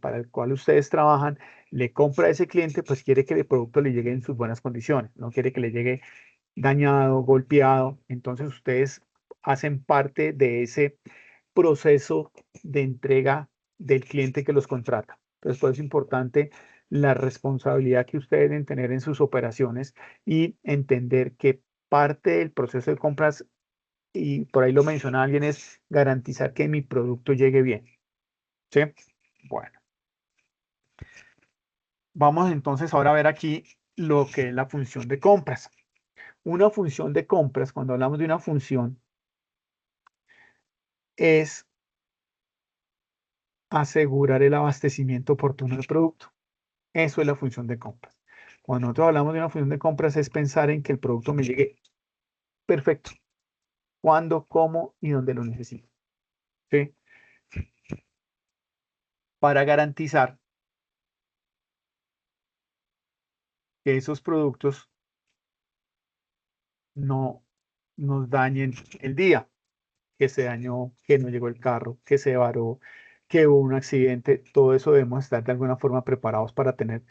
para el cual ustedes trabajan, le compra a ese cliente, pues quiere que el producto le llegue en sus buenas condiciones, no quiere que le llegue dañado, golpeado. Entonces, ustedes hacen parte de ese proceso de entrega del cliente que los contrata. Entonces, por eso es importante la responsabilidad que ustedes deben tener en sus operaciones, y entender que parte del proceso de compras, y por ahí lo menciona alguien, es garantizar que mi producto llegue bien, ¿sí? Bueno, vamos entonces ahora a ver aquí lo que es la función de compras. Una función de compras, cuando hablamos de una función, es asegurar el abastecimiento oportuno del producto. Eso es la función de compras. Cuando nosotros hablamos de una función de compras es pensar en que el producto me llegue perfecto, cuándo, cómo y dónde lo necesito. ¿Sí? Para garantizar que esos productos no nos dañen el día, que se dañó, que no llegó el carro, que se varó, que hubo un accidente. Todo eso debemos estar de alguna forma preparados para tener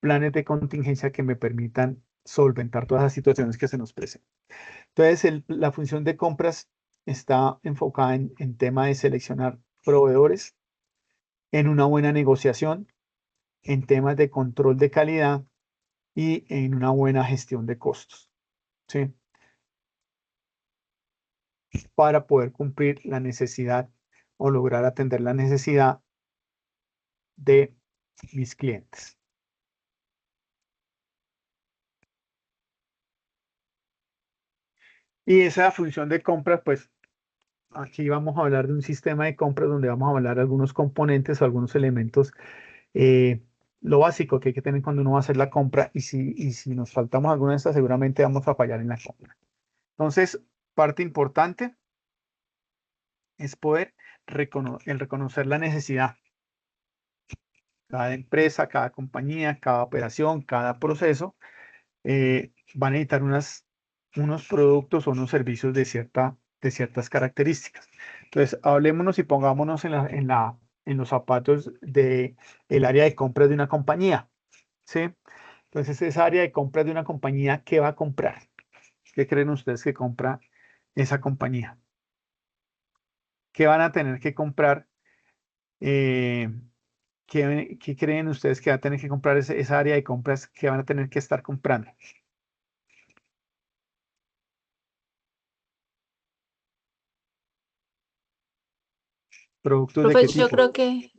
planes de contingencia que me permitan solventar todas las situaciones que se nos presenten. Entonces, la función de compras está enfocada en tema de seleccionar proveedores, en una buena negociación, en temas de control de calidad y en una buena gestión de costos, ¿sí? Para poder cumplir la necesidad o lograr atender la necesidad de mis clientes. Y esa función de compras, pues aquí vamos a hablar de un sistema de compras donde vamos a hablar de algunos componentes o algunos elementos, lo básico que hay que tener cuando uno va a hacer la compra, y si nos faltamos alguna de estas, seguramente vamos a fallar en la compra. Entonces, parte importante es poder reconocer la necesidad. Cada empresa, cada compañía, cada operación, cada proceso va a necesitar unos productos o unos servicios de ciertas características. Entonces, hablémonos y pongámonos en los zapatos del área de compras de una compañía, ¿sí? Entonces, esa área de compras de una compañía, ¿qué va a comprar? ¿Qué creen ustedes que compra esa compañía? ¿Qué van a tener que comprar? ¿Qué creen ustedes que va a tener que comprar esa área de compras que van a tener que estar comprando? ¿Productos de qué Profe, yo tipo? creo que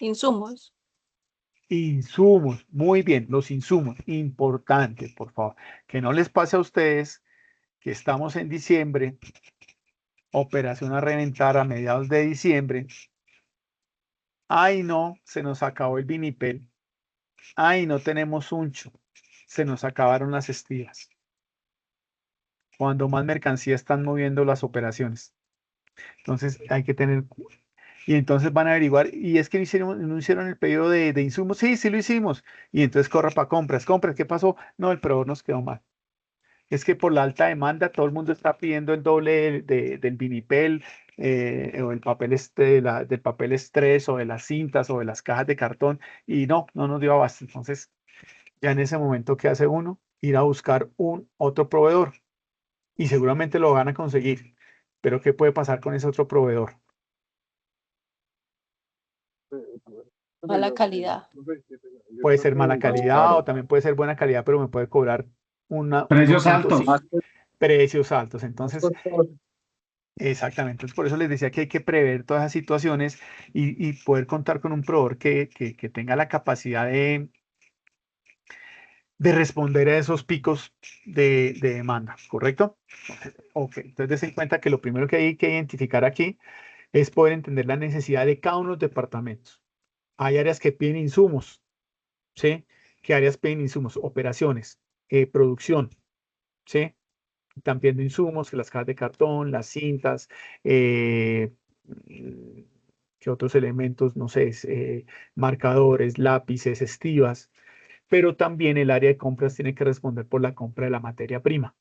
insumos. Insumos, muy bien, los insumos, importante, por favor. Que no les pase a ustedes que estamos en diciembre, operación a reventar a mediados de diciembre. Ay, no, se nos acabó el vinipel. Ay, no tenemos uncho. Se nos acabaron las estiras. Cuando más mercancía están moviendo las operaciones. Entonces hay que tener. Y entonces van a averiguar, y es que no hicieron el pedido de insumos. Sí, sí lo hicimos. Y entonces corra para compras. Compras, ¿qué pasó? No, el proveedor nos quedó mal. Es que por la alta demanda todo el mundo está pidiendo el doble del vinipel, o el papel del papel estrés, o de las cintas, o de las cajas de cartón, y no nos dio abasto. Entonces, ya en ese momento, ¿qué hace uno? Ir a buscar un otro proveedor, y seguramente lo van a conseguir. Pero ¿qué puede pasar con ese otro proveedor? Mala calidad. Puede ser mala calidad o también puede ser buena calidad, pero me puede cobrar Precios altos. precios altos. Entonces, exactamente. Entonces, por eso les decía que hay que prever todas esas situaciones y poder contar con un proveedor que tenga la capacidad de responder a esos picos de demanda, ¿correcto? Ok, entonces des en cuenta que lo primero que hay que identificar aquí es poder entender la necesidad de cada uno de los departamentos. Hay áreas que piden insumos, ¿sí? ¿Qué áreas piden insumos? Operaciones, producción, ¿sí? Están pidiendo insumos, que las cajas de cartón, las cintas, ¿qué otros elementos? No sé, marcadores, lápices, estivas, pero también el área de compras tiene que responder por la compra de la materia prima.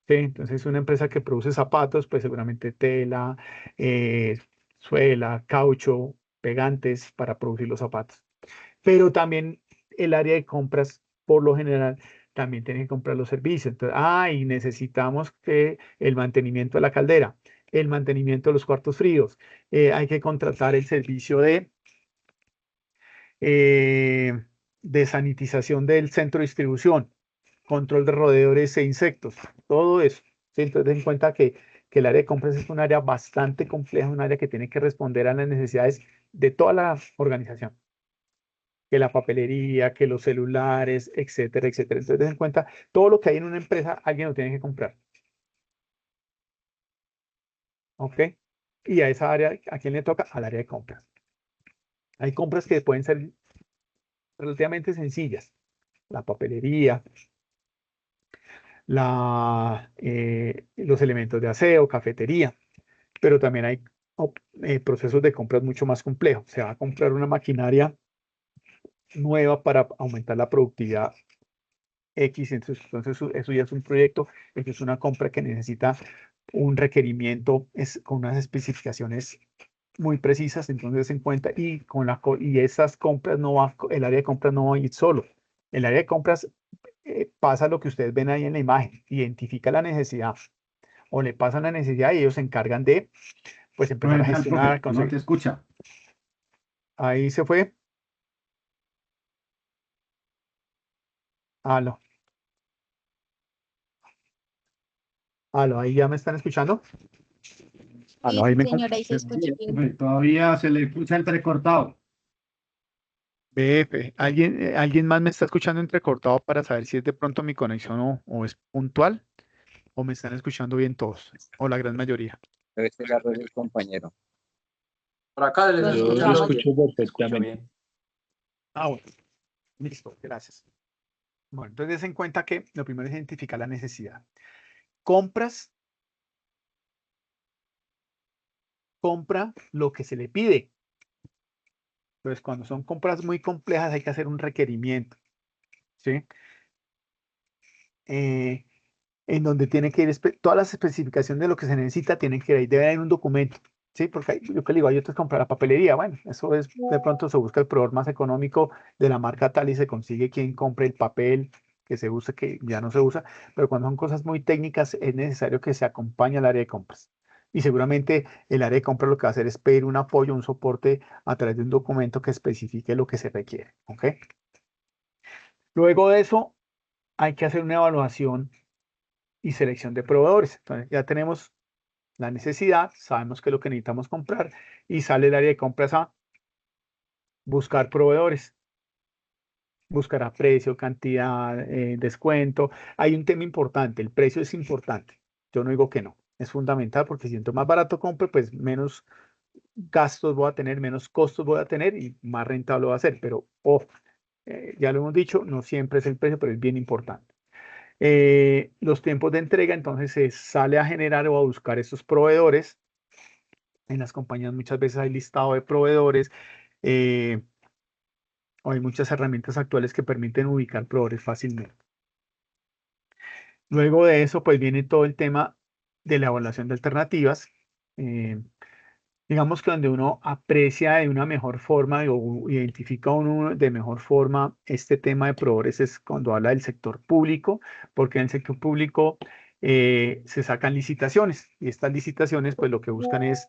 ¿Sí? Entonces, una empresa que produce zapatos, pues seguramente tela, suela, caucho, pegantes para producir los zapatos. Pero también el área de compras, por lo general, también tiene que comprar los servicios. Entonces, y necesitamos que el mantenimiento de la caldera, el mantenimiento de los cuartos fríos, hay que contratar el servicio de sanitización del centro de distribución, control de roedores e insectos, todo eso. ¿Sí? Entonces, ten en cuenta que el área de compras es un área bastante compleja, un área que tiene que responder a las necesidades de toda la organización. Que la papelería, que los celulares, etcétera, etcétera. Entonces, ten en cuenta, todo lo que hay en una empresa, alguien lo tiene que comprar. ¿Ok? Y a esa área, ¿a quién le toca? Al área de compras. Hay compras que pueden ser relativamente sencillas. La papelería, los elementos de aseo, cafetería, pero también hay procesos de compras mucho más complejos. Se va a comprar una maquinaria nueva para aumentar la productividad X, entonces eso ya es un proyecto, eso es una compra que necesita un requerimiento con unas especificaciones muy precisas, entonces en cuenta, y esas compras el área de compras no va a ir solo. El área de compras pasa lo que ustedes ven ahí en la imagen, identifica la necesidad o le pasan la necesidad y ellos se encargan de pues empezar a Profe, gestionar, no te escucha. Ahí se fue. Aló. Aló, ahí ya me están escuchando. Aló, ahí me Señora, ahí se escucha bien. Profe, todavía se le escucha entrecortado. ¿Alguien más me está escuchando entrecortado para saber si es de pronto mi conexión o es puntual? ¿O me están escuchando bien todos? ¿O la gran mayoría? Debe ser el error del compañero. Por acá les Lo Yo lo escuchamos escucho perfectamente. Bueno, listo, gracias. Bueno, entonces ten en cuenta que lo primero es identificar la necesidad. Compra lo que se le pide. Entonces, cuando son compras muy complejas hay que hacer un requerimiento, ¿sí? En donde tiene que ir todas las especificaciones de lo que se necesita, tienen que ir, debe haber un documento, ¿sí? Porque yo que le digo, hay otros comprar la papelería, bueno, eso es, de pronto se busca el proveedor más económico de la marca tal y se consigue quien compre el papel que se use, que ya no se usa, pero cuando son cosas muy técnicas es necesario que se acompañe al área de compras. Y seguramente el área de compras lo que va a hacer es pedir un apoyo, un soporte a través de un documento que especifique lo que se requiere, ¿ok? Luego de eso, hay que hacer una evaluación y selección de proveedores. Entonces, ya tenemos la necesidad, sabemos qué es lo que necesitamos comprar y sale el área de compras a buscar proveedores. Buscará precio, cantidad, descuento. Hay un tema importante, el precio es importante. Yo no digo que no, es fundamental porque si siento más barato compro, pues menos gastos voy a tener, menos costos voy a tener y más rentable va a ser. Pero, ojo, ya lo hemos dicho, no siempre es el precio, pero es bien importante. Los tiempos de entrega, entonces se sale a generar o a buscar esos proveedores. En las compañías muchas veces hay listado de proveedores, o hay muchas herramientas actuales que permiten ubicar proveedores fácilmente. Luego de eso, pues viene todo el tema de la evaluación de alternativas. Digamos que donde uno aprecia de una mejor forma o identifica uno de mejor forma este tema de proveedores es cuando habla del sector público, porque en el sector público se sacan licitaciones y estas licitaciones pues lo que buscan es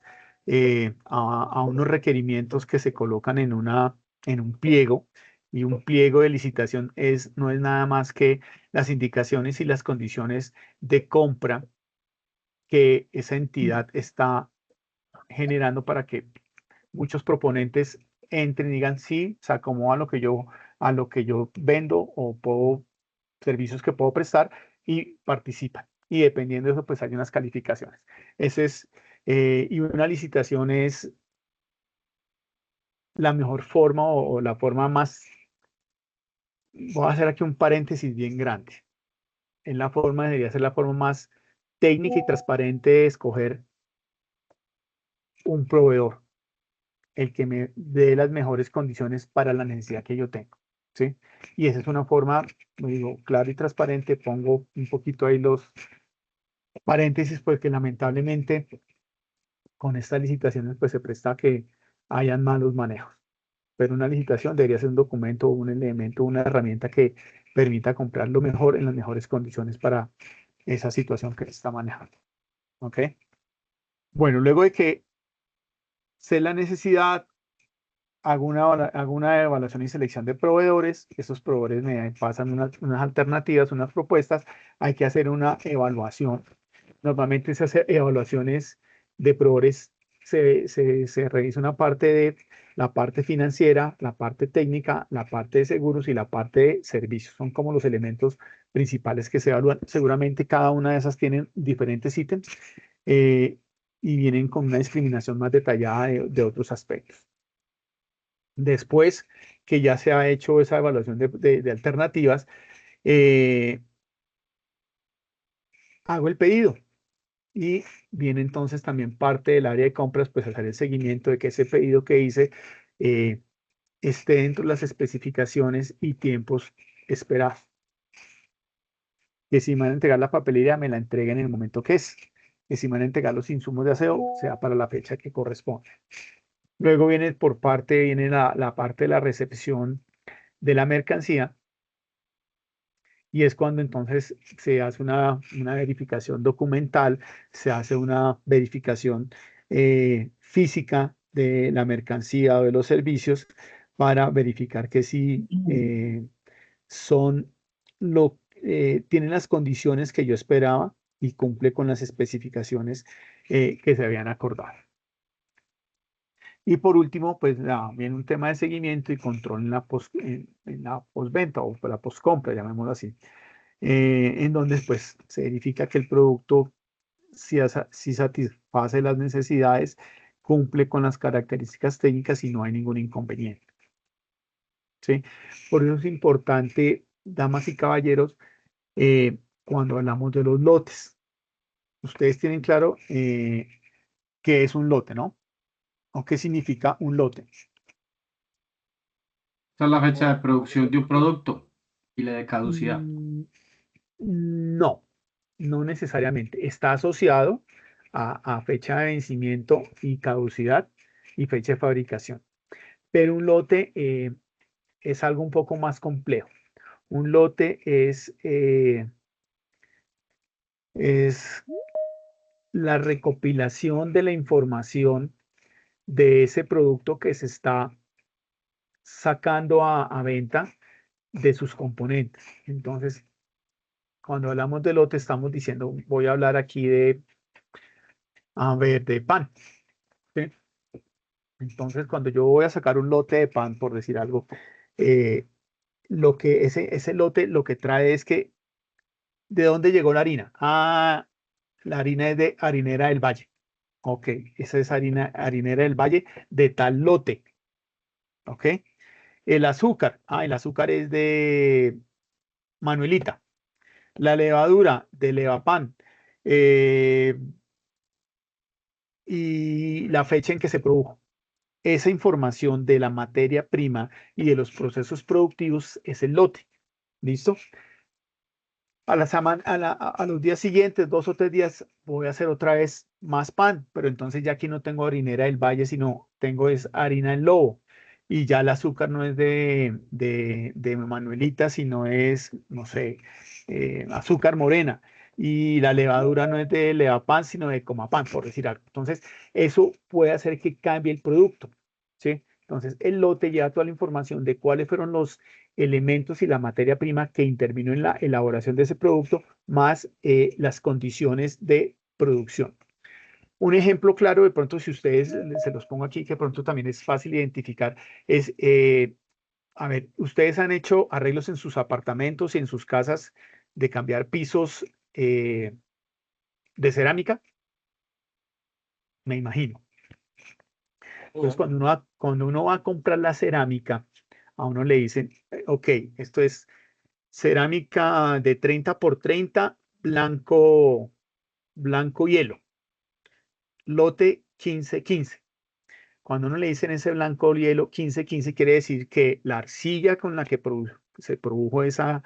a unos requerimientos que se colocan en un pliego, y un pliego de licitación no es nada más que las indicaciones y las condiciones de compra que esa entidad está generando para que muchos proponentes entren y digan sí, se acomoda a lo que yo vendo o servicios que puedo prestar y participan. Y dependiendo de eso, pues hay unas calificaciones. Y una licitación es la mejor forma o la forma más, voy a hacer aquí un paréntesis bien grande. Debería ser la forma más técnica y transparente de escoger un proveedor, el que me dé las mejores condiciones para la necesidad que yo tengo, ¿sí? Y esa es una forma, digo, clara y transparente. Pongo un poquito ahí los paréntesis, porque lamentablemente con estas licitaciones pues se presta a que hayan malos manejos. Pero una licitación debería ser un documento, un elemento, una herramienta que permita comprar lo mejor en las mejores condiciones para esa situación que se está manejando, ¿ok? Bueno, luego de que sé la necesidad, hago una evaluación y selección de proveedores. Esos proveedores me pasan unas alternativas, unas propuestas. Hay que hacer una evaluación. Normalmente esas evaluaciones de proveedores se revisa una parte de la parte financiera, la parte técnica, la parte de seguros y la parte de servicios. Son como los elementos principales que se evalúan. Seguramente cada una de esas tienen diferentes ítems y vienen con una discriminación más detallada de otros aspectos. Después que ya se ha hecho esa evaluación de alternativas, hago el pedido y viene entonces también parte del área de compras, pues hacer el seguimiento de que ese pedido que hice esté dentro de las especificaciones y tiempos esperados. Que si me van a entregar la papelería, me la entreguen en el momento que es. Que si me van a entregar los insumos de aseo, sea para la fecha que corresponde. Luego viene la parte de la recepción de la mercancía, y es cuando entonces se hace una verificación documental, se hace una verificación física de la mercancía o de los servicios para verificar que sí tienen las condiciones que yo esperaba y cumple con las especificaciones que se habían acordado. Y por último, pues viene un tema de seguimiento y control en la postventa o la postcompra, llamémoslo así, en donde pues se verifica que el producto si satisface las necesidades, cumple con las características técnicas y no hay ningún inconveniente. ¿Sí? Por eso es importante, damas y caballeros, cuando hablamos de los lotes. Ustedes tienen claro qué es un lote, ¿no? ¿O qué significa un lote? Esa es la fecha de producción de un producto y la de caducidad. No, no necesariamente. Está asociado a fecha de vencimiento y caducidad y fecha de fabricación. Pero un lote es algo un poco más complejo. Un lote es la recopilación de la información de ese producto que se está sacando a venta de sus componentes. Entonces, cuando hablamos de lote, estamos diciendo, voy a hablar aquí de pan. ¿Sí? Entonces, cuando yo voy a sacar un lote de pan, por decir algo, ese lote lo que trae es que, ¿de dónde llegó la harina? Ah, la harina es de Harinera del Valle. Ok, esa es Harinera del Valle de tal lote. Ok. El azúcar es de Manuelita. La levadura de Levapan. Y la fecha en que se produjo. Esa información de la materia prima y de los procesos productivos es el lote. ¿Listo? A los días siguientes, 2 o 3 días, voy a hacer otra vez más pan, pero entonces ya aquí no tengo Harinera del Valle, sino tengo es harina en lobo. Y ya el azúcar no es de Manuelita, sino es, no sé, azúcar morena. Y la levadura no es de Levapan, sino de Comapán, por decir algo. Entonces, eso puede hacer que cambie el producto, ¿sí? Entonces, el lote lleva toda la información de cuáles fueron los elementos y la materia prima que intervino en la elaboración de ese producto, más las condiciones de producción. Un ejemplo claro, de pronto, si ustedes se los pongo aquí, que de pronto también es fácil identificar, es, a ver, ustedes han hecho arreglos en sus apartamentos y en sus casas de cambiar pisos de cerámica, me imagino. Entonces, cuando uno va a comprar la cerámica, a uno le dicen, ok, esto es cerámica de 30 por 30, blanco hielo, lote 15-15. Cuando uno le dicen ese blanco hielo 15-15, quiere decir que la arcilla con la que se produjo esa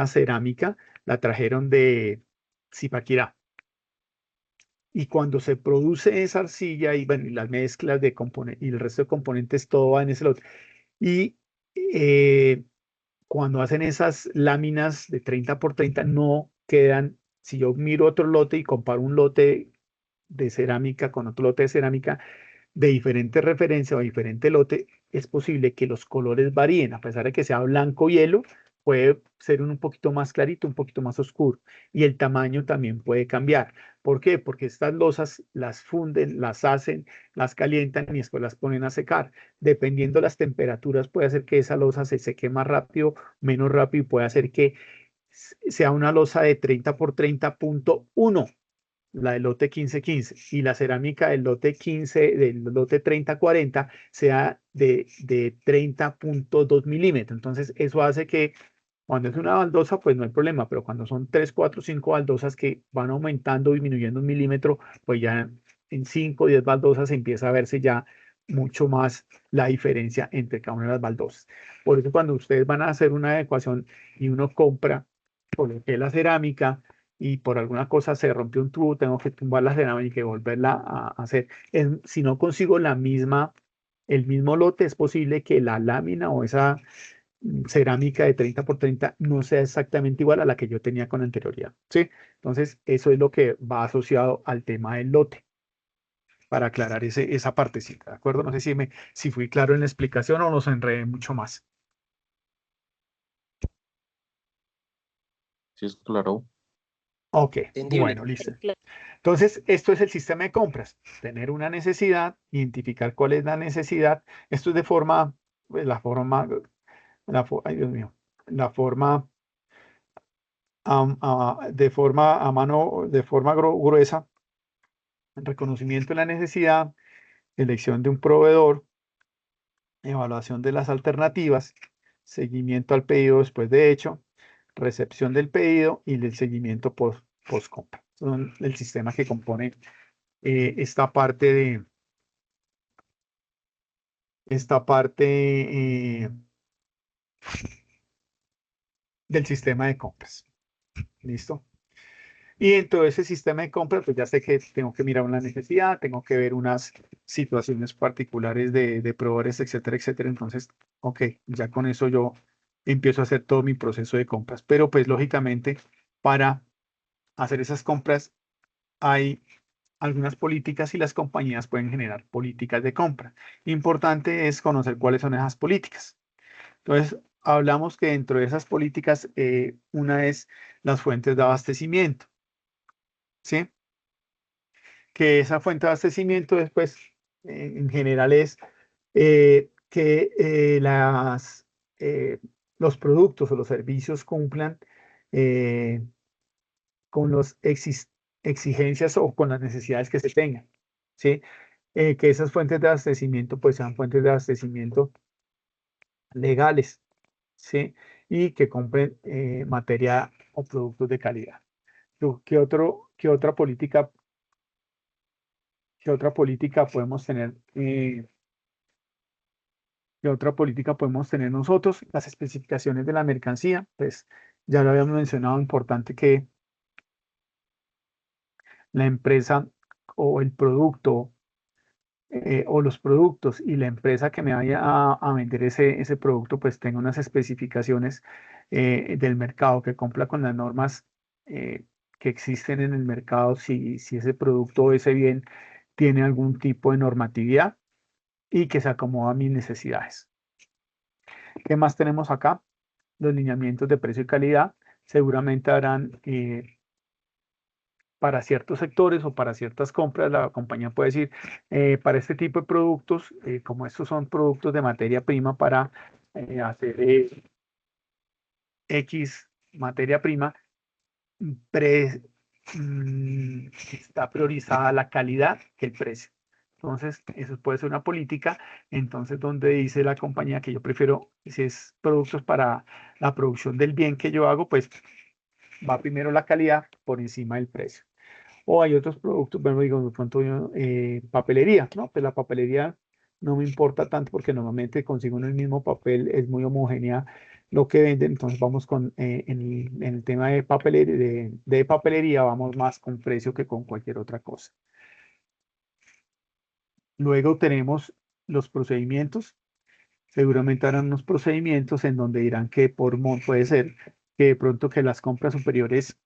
cerámica la trajeron de Zipaquirá. Y cuando se produce esa arcilla y, bueno, y las mezclas de componentes y el resto de componentes, todo va en ese lote. Y cuando hacen esas láminas de 30 por 30, no quedan, si yo miro otro lote y comparo un lote de cerámica con otro lote de cerámica de diferente referencia o diferente lote, es posible que los colores varíen, a pesar de que sea blanco hielo, puede ser un poquito más clarito, un poquito más oscuro, y el tamaño también puede cambiar. ¿Por qué? Porque estas losas las funden, las hacen, las calientan y después las ponen a secar. Dependiendo de las temperaturas, puede hacer que esa losa se seque más rápido, menos rápido, y puede hacer que sea una losa de 30 por 30.1, la del lote 15-15, y la cerámica del lote 15, del lote 30-40, sea de 30.2 milímetros. Entonces, eso hace que cuando es una baldosa, pues no hay problema, pero cuando son 3, 4, 5 baldosas que van aumentando, disminuyendo un milímetro, pues ya en 5 o 10 baldosas empieza a verse ya mucho más la diferencia entre cada una de las baldosas. Por eso cuando ustedes van a hacer una adecuación y uno compra, coloqué la cerámica y por alguna cosa se rompió un tubo, tengo que tumbar la cerámica y volverla a hacer. Si no consigo el mismo lote, es posible que la lámina o esa cerámica de 30 por 30 no sea exactamente igual a la que yo tenía con anterioridad, ¿sí? Entonces, eso es lo que va asociado al tema del lote, para aclarar esa partecita, ¿de acuerdo? No sé si fui claro en la explicación o nos enredé mucho más. Sí, es claro. Ok, Entendible. bueno, listo. Entonces, esto es el sistema de compras. Tener una necesidad, identificar cuál es la necesidad. Esto es de forma, pues, ay Dios mío, la forma, de forma a mano, de forma gruesa, reconocimiento de la necesidad, elección de un proveedor, evaluación de las alternativas, seguimiento al pedido después de hecho, recepción del pedido y el seguimiento post compra. Son el sistema que compone esta parte del sistema de compras. ¿Listo? Y en todo ese sistema de compras, pues ya sé que tengo que mirar una necesidad, tengo que ver unas situaciones particulares de proveedores, etcétera, etcétera. Entonces, ok, ya con eso yo empiezo a hacer todo mi proceso de compras. Pero pues lógicamente, para hacer esas compras hay algunas políticas y las compañías pueden generar políticas de compra. Importante es conocer cuáles son esas políticas. Entonces, hablamos que dentro de esas políticas, una es las fuentes de abastecimiento, ¿sí? Que esa fuente de abastecimiento después, en general, es que los productos o los servicios cumplan con las exigencias o con las necesidades que se tengan, ¿sí? Que esas fuentes de abastecimiento pues sean fuentes de abastecimiento legales, ¿sí? Y que compren materia o productos de calidad. ¿Qué otra política podemos tener? ¿Qué otra política podemos tener nosotros? Las especificaciones de la mercancía, pues ya lo habíamos mencionado, importante que la empresa o el producto o los productos y la empresa que me vaya a vender ese producto, pues tenga unas especificaciones del mercado, que cumpla con las normas que existen en el mercado, si ese producto o ese bien tiene algún tipo de normatividad y que se acomoda a mis necesidades. ¿Qué más tenemos acá? Los lineamientos de precio y calidad seguramente harán para ciertos sectores o para ciertas compras, la compañía puede decir, para este tipo de productos, como estos son productos de materia prima para hacer X materia prima, está priorizada la calidad que el precio. Entonces, eso puede ser una política, entonces donde dice la compañía que yo prefiero, si es productos para la producción del bien que yo hago, pues va primero la calidad por encima del precio. O hay otros productos, bueno, digo, de pronto papelería, ¿no? Pues la papelería no me importa tanto porque normalmente consigo en el mismo papel, es muy homogénea lo que venden, entonces vamos en el tema de papelería, vamos más con precio que con cualquier otra cosa. Luego tenemos los procedimientos. Seguramente harán unos procedimientos en donde dirán que puede ser que de pronto que las compras superiores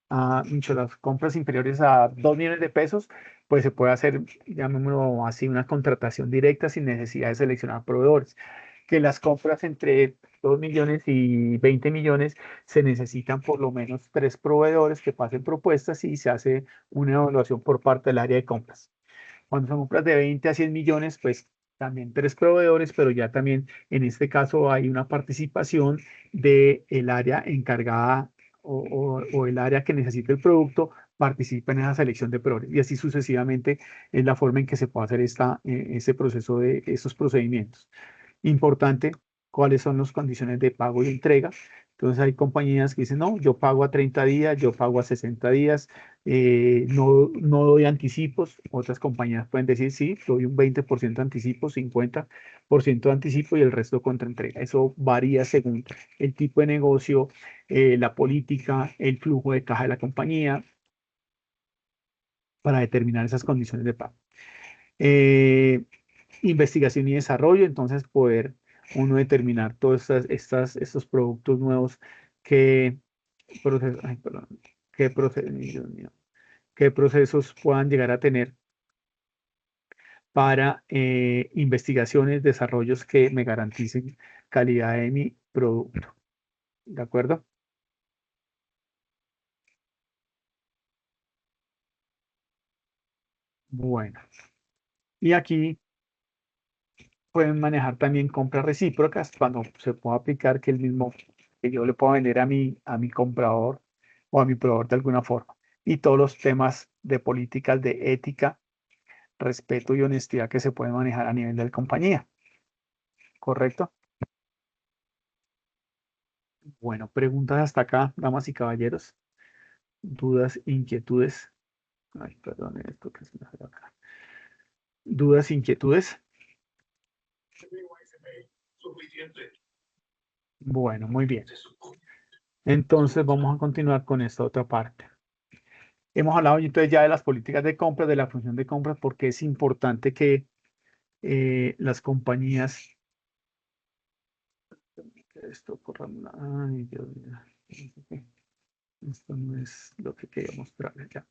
las compras inferiores a 2 millones de pesos, pues se puede hacer, llamémoslo así, una contratación directa sin necesidad de seleccionar proveedores. Que las compras entre 2 millones y 20 millones se necesitan por lo menos 3 proveedores que pasen propuestas y se hace una evaluación por parte del área de compras. Cuando son compras de 20 a 100 millones, pues también 3 proveedores, pero ya también en este caso hay una participación del área encargada o el área que necesita el producto participa en esa selección de proveedores. Y así sucesivamente es la forma en que se puede hacer ese proceso de estos procedimientos. Importante, cuáles son las condiciones de pago y entrega. Entonces hay compañías que dicen, no, yo pago a 30 días, yo pago a 60 días, no doy anticipos. Otras compañías pueden decir, sí, doy un 20% de anticipo, 50% de anticipo y el resto contra entrega. Eso varía según el tipo de negocio, la política, el flujo de caja de la compañía, para determinar esas condiciones de pago. Investigación y desarrollo, entonces poder uno determinar todos estos productos nuevos que, qué procesos puedan llegar a tener para investigaciones, desarrollos que me garanticen calidad de mi producto. ¿De acuerdo? Bueno, y aquí pueden manejar también compras recíprocas cuando se pueda aplicar que el mismo que yo le puedo vender a mi comprador o a mi proveedor de alguna forma. Y todos los temas de políticas de ética, respeto y honestidad que se pueden manejar a nivel de la compañía. ¿Correcto? Bueno, preguntas hasta acá, damas y caballeros. Dudas, inquietudes. Ay, perdón, esto que se me salió acá. Dudas, inquietudes. Bueno, muy bien. Entonces vamos a continuar con esta otra parte. Hemos hablado entonces ya de las políticas de compra, de la función de compra, porque es importante que las compañías... Esto corra... Ay, Dios mío. Esto no es lo que quería mostrarles ya.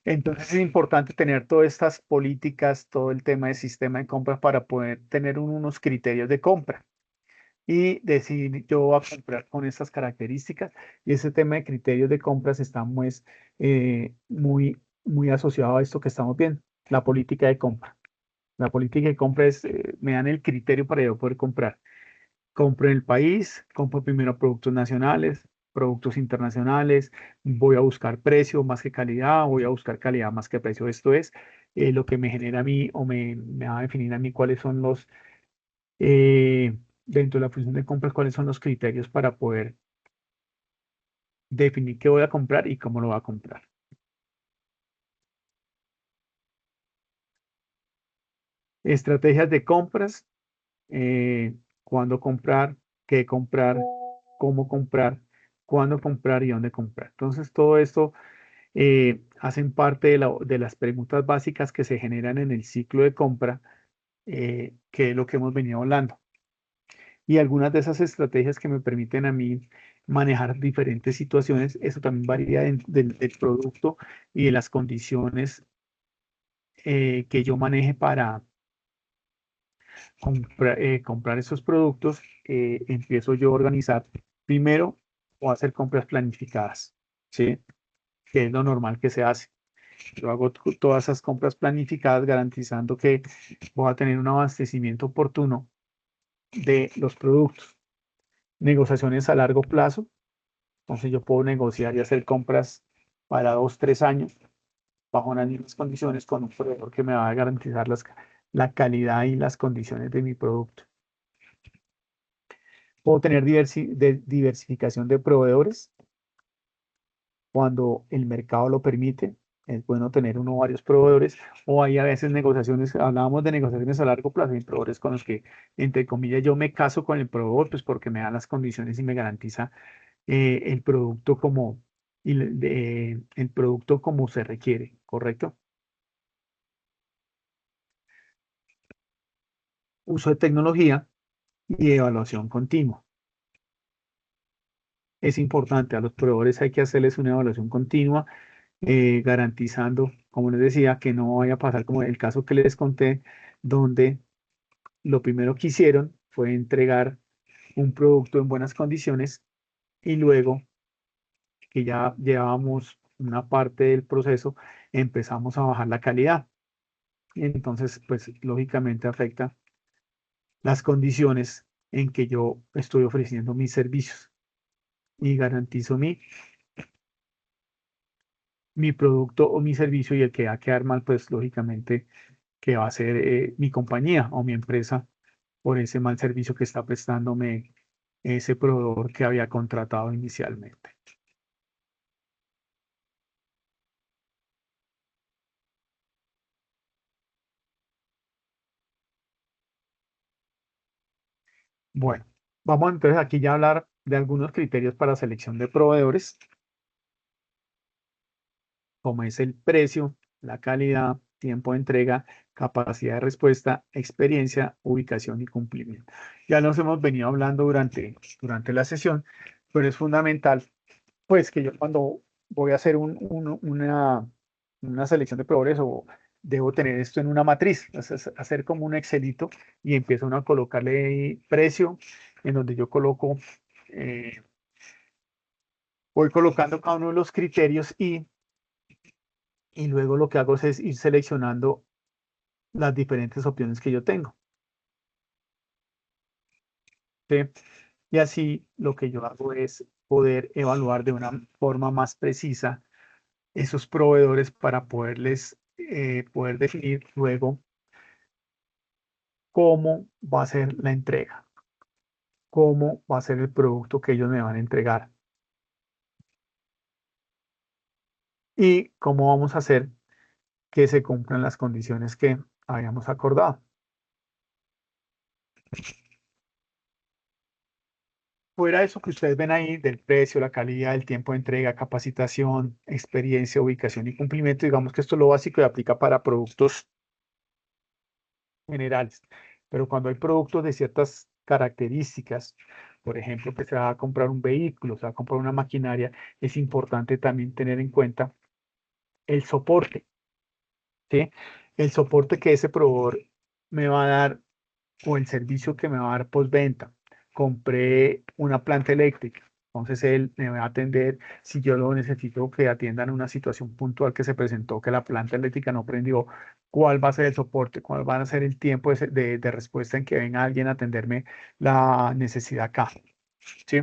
Entonces es importante tener todas estas políticas, todo el tema del sistema de compras para poder tener unos criterios de compra y decir yo voy a comprar con estas características. Y ese tema de criterios de compras está muy asociado a esto que estamos viendo, la política de compra. La política de compra es, me dan el criterio para yo poder comprar. Compro en el país, compro primero productos nacionales, productos internacionales, voy a buscar precio más que calidad, voy a buscar calidad más que precio. Esto es lo que me genera a mí o me va a definir a mí cuáles son los, dentro de la función de compras, cuáles son los criterios para poder definir qué voy a comprar y cómo lo voy a comprar. Estrategias de compras, cuándo comprar, qué comprar, cómo comprar, cuándo comprar y dónde comprar. Entonces, todo esto hacen parte de las preguntas básicas que se generan en el ciclo de compra, que es lo que hemos venido hablando. Y algunas de esas estrategias que me permiten a mí manejar diferentes situaciones, eso también varía del producto y de las condiciones que yo maneje para comprar esos productos. Empiezo yo a organizar primero o hacer compras planificadas, ¿sí? Que es lo normal que se hace. Yo hago todas esas compras planificadas garantizando que voy a tener un abastecimiento oportuno de los productos. Negociaciones a largo plazo. Entonces yo puedo negociar y hacer compras para 2, 3 años bajo unas mismas condiciones con un proveedor que me va a garantizar la calidad y las condiciones de mi producto. Puedo tener diversificación de proveedores cuando el mercado lo permite. Es bueno tener uno o varios proveedores, o hay a veces negociaciones, hablábamos de negociaciones a largo plazo, hay proveedores con los que, entre comillas, yo me caso con el proveedor, pues porque me da las condiciones y me garantiza el producto el producto como se requiere, ¿correcto? Uso de tecnología y evaluación continua. Es importante, a los proveedores hay que hacerles una evaluación continua, garantizando, como les decía, que no vaya a pasar como el caso que les conté, donde lo primero que hicieron fue entregar un producto en buenas condiciones y luego que ya llevábamos una parte del proceso, empezamos a bajar la calidad. Entonces, pues lógicamente afecta las condiciones en que yo estoy ofreciendo mis servicios y garantizo mi producto o mi servicio, y el que va a quedar mal, pues lógicamente que va a ser mi compañía o mi empresa por ese mal servicio que está prestándome ese proveedor que había contratado inicialmente. Bueno, vamos entonces aquí ya a hablar de algunos criterios para selección de proveedores, como es el precio, la calidad, tiempo de entrega, capacidad de respuesta, experiencia, ubicación y cumplimiento. Ya nos hemos venido hablando durante la sesión, pero es fundamental, pues, que yo cuando voy a hacer una selección de proveedores, o debo tener esto en una matriz, hacer como un Excelito, y empiezo uno a colocarle ahí precio, en donde yo coloco, voy colocando cada uno de los criterios, y luego lo que hago es ir seleccionando las diferentes opciones que yo tengo. ¿Sí? Y así lo que yo hago es poder evaluar de una forma más precisa esos proveedores para poder definir luego cómo va a ser la entrega, cómo va a ser el producto que ellos me van a entregar, y cómo vamos a hacer que se cumplan las condiciones que habíamos acordado. Fuera de eso que ustedes ven ahí, del precio, la calidad, el tiempo de entrega, capacitación, experiencia, ubicación y cumplimiento, digamos que esto es lo básico y aplica para productos generales. Pero cuando hay productos de ciertas características, por ejemplo, que se va a comprar un vehículo, se va a comprar una maquinaria, es importante también tener en cuenta el soporte, ¿sí? El soporte que ese proveedor me va a dar, o el servicio que me va a dar postventa. Compré una planta eléctrica, entonces él me va a atender si yo lo necesito, que atiendan una situación puntual que se presentó, que la planta eléctrica no prendió. ¿Cuál va a ser el soporte? ¿Cuál va a ser el tiempo de respuesta en que venga alguien a atenderme la necesidad acá? ¿Sí?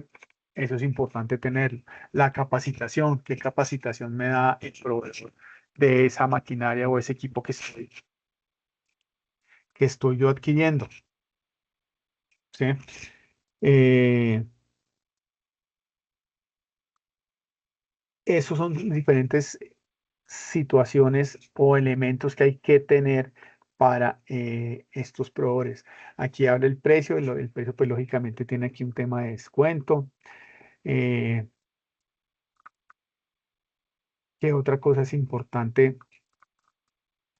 Eso es importante tenerlo. La capacitación, ¿qué capacitación me da el proveedor de esa maquinaria o ese equipo que estoy yo adquiriendo? ¿Sí? Esos son diferentes situaciones o elementos que hay que tener para estos proveedores. Aquí habla el precio, el precio pues lógicamente tiene aquí un tema de descuento. ¿Qué otra cosa es importante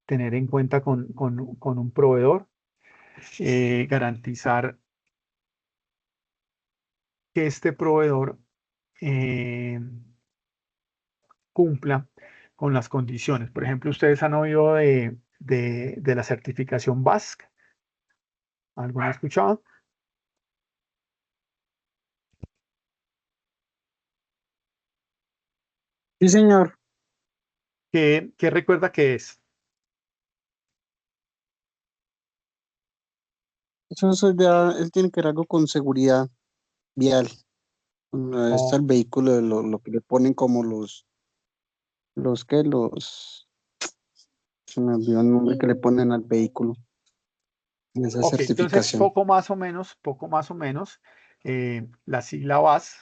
tener en cuenta con un proveedor? Garantizar que este proveedor cumpla con las condiciones. Por ejemplo, ustedes han oído de la certificación BASC. ¿Alguno ha escuchado? Sí, señor. ¿Qué recuerda que es? Eso ya, él tiene que ver algo con seguridad vial. Está el Oh, vehículo, lo que le ponen como se me olvidó el nombre que le ponen al vehículo en esa ok, entonces certificación. poco más o menos, la sigla BAS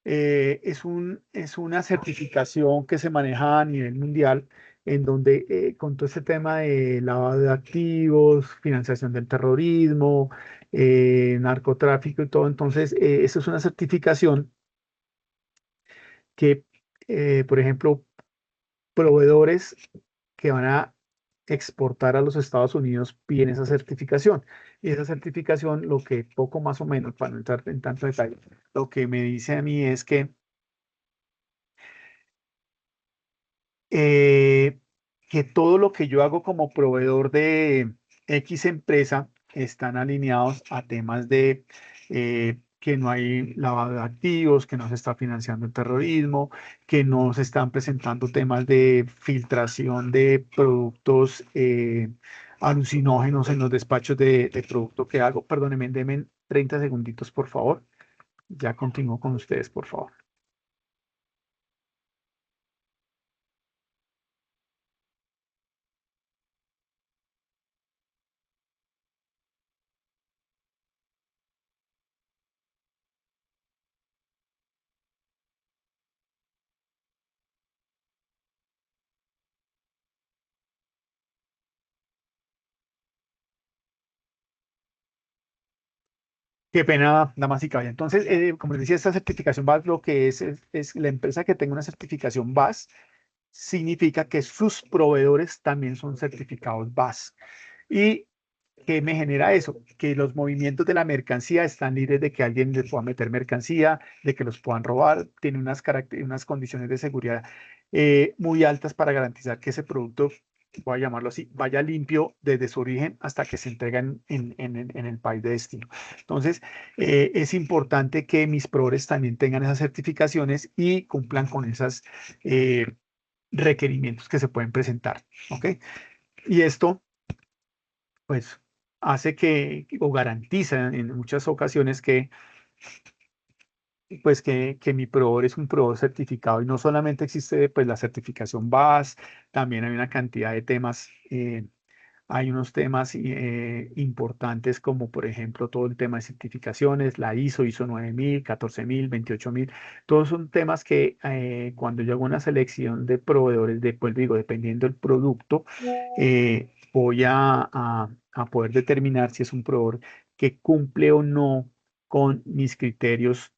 es una certificación que se maneja a nivel mundial, en donde con todo ese tema de lavado de activos, financiación del terrorismo, narcotráfico y todo. Entonces, eso es una certificación que, por ejemplo, proveedores que van a exportar a los Estados Unidos piden esa certificación. Y esa certificación, lo que poco más o menos, para no entrar en tanto detalle, lo que me dice a mí es eh, que todo lo que yo hago como proveedor de X empresa están alineados a temas de que no hay lavado de activos, que no se está financiando el terrorismo, que no se están presentando temas de filtración de productos alucinógenos en los despachos de producto que hago. Perdónenme, denme 30 segunditos, por favor. Ya continúo con ustedes, por favor. Qué pena, damas y caballeros. Entonces, como les decía, esta certificación BAS lo que es la empresa que tenga una certificación BAS, significa que sus proveedores también son certificados BAS. ¿Y qué me genera eso? Que los movimientos de la mercancía están libres de que alguien les pueda meter mercancía, de que los puedan robar, tiene unas condiciones de seguridad muy altas para garantizar que ese producto, voy a llamarlo así, vaya limpio desde su origen hasta que se entrega en el país de destino. Entonces, es importante que mis proveedores también tengan esas certificaciones y cumplan con esos requerimientos que se pueden presentar. ¿Ok? Y esto, pues, hace o garantiza en muchas ocasiones que pues que mi proveedor es un proveedor certificado y no solamente existe pues la certificación BAS, también hay una cantidad de temas, hay unos temas importantes como por ejemplo todo el tema de certificaciones, la ISO 9000, 14000, 28000, todos son temas que cuando yo hago una selección de proveedores, pues digo, dependiendo del producto, voy a poder determinar si es un proveedor que cumple o no con mis criterios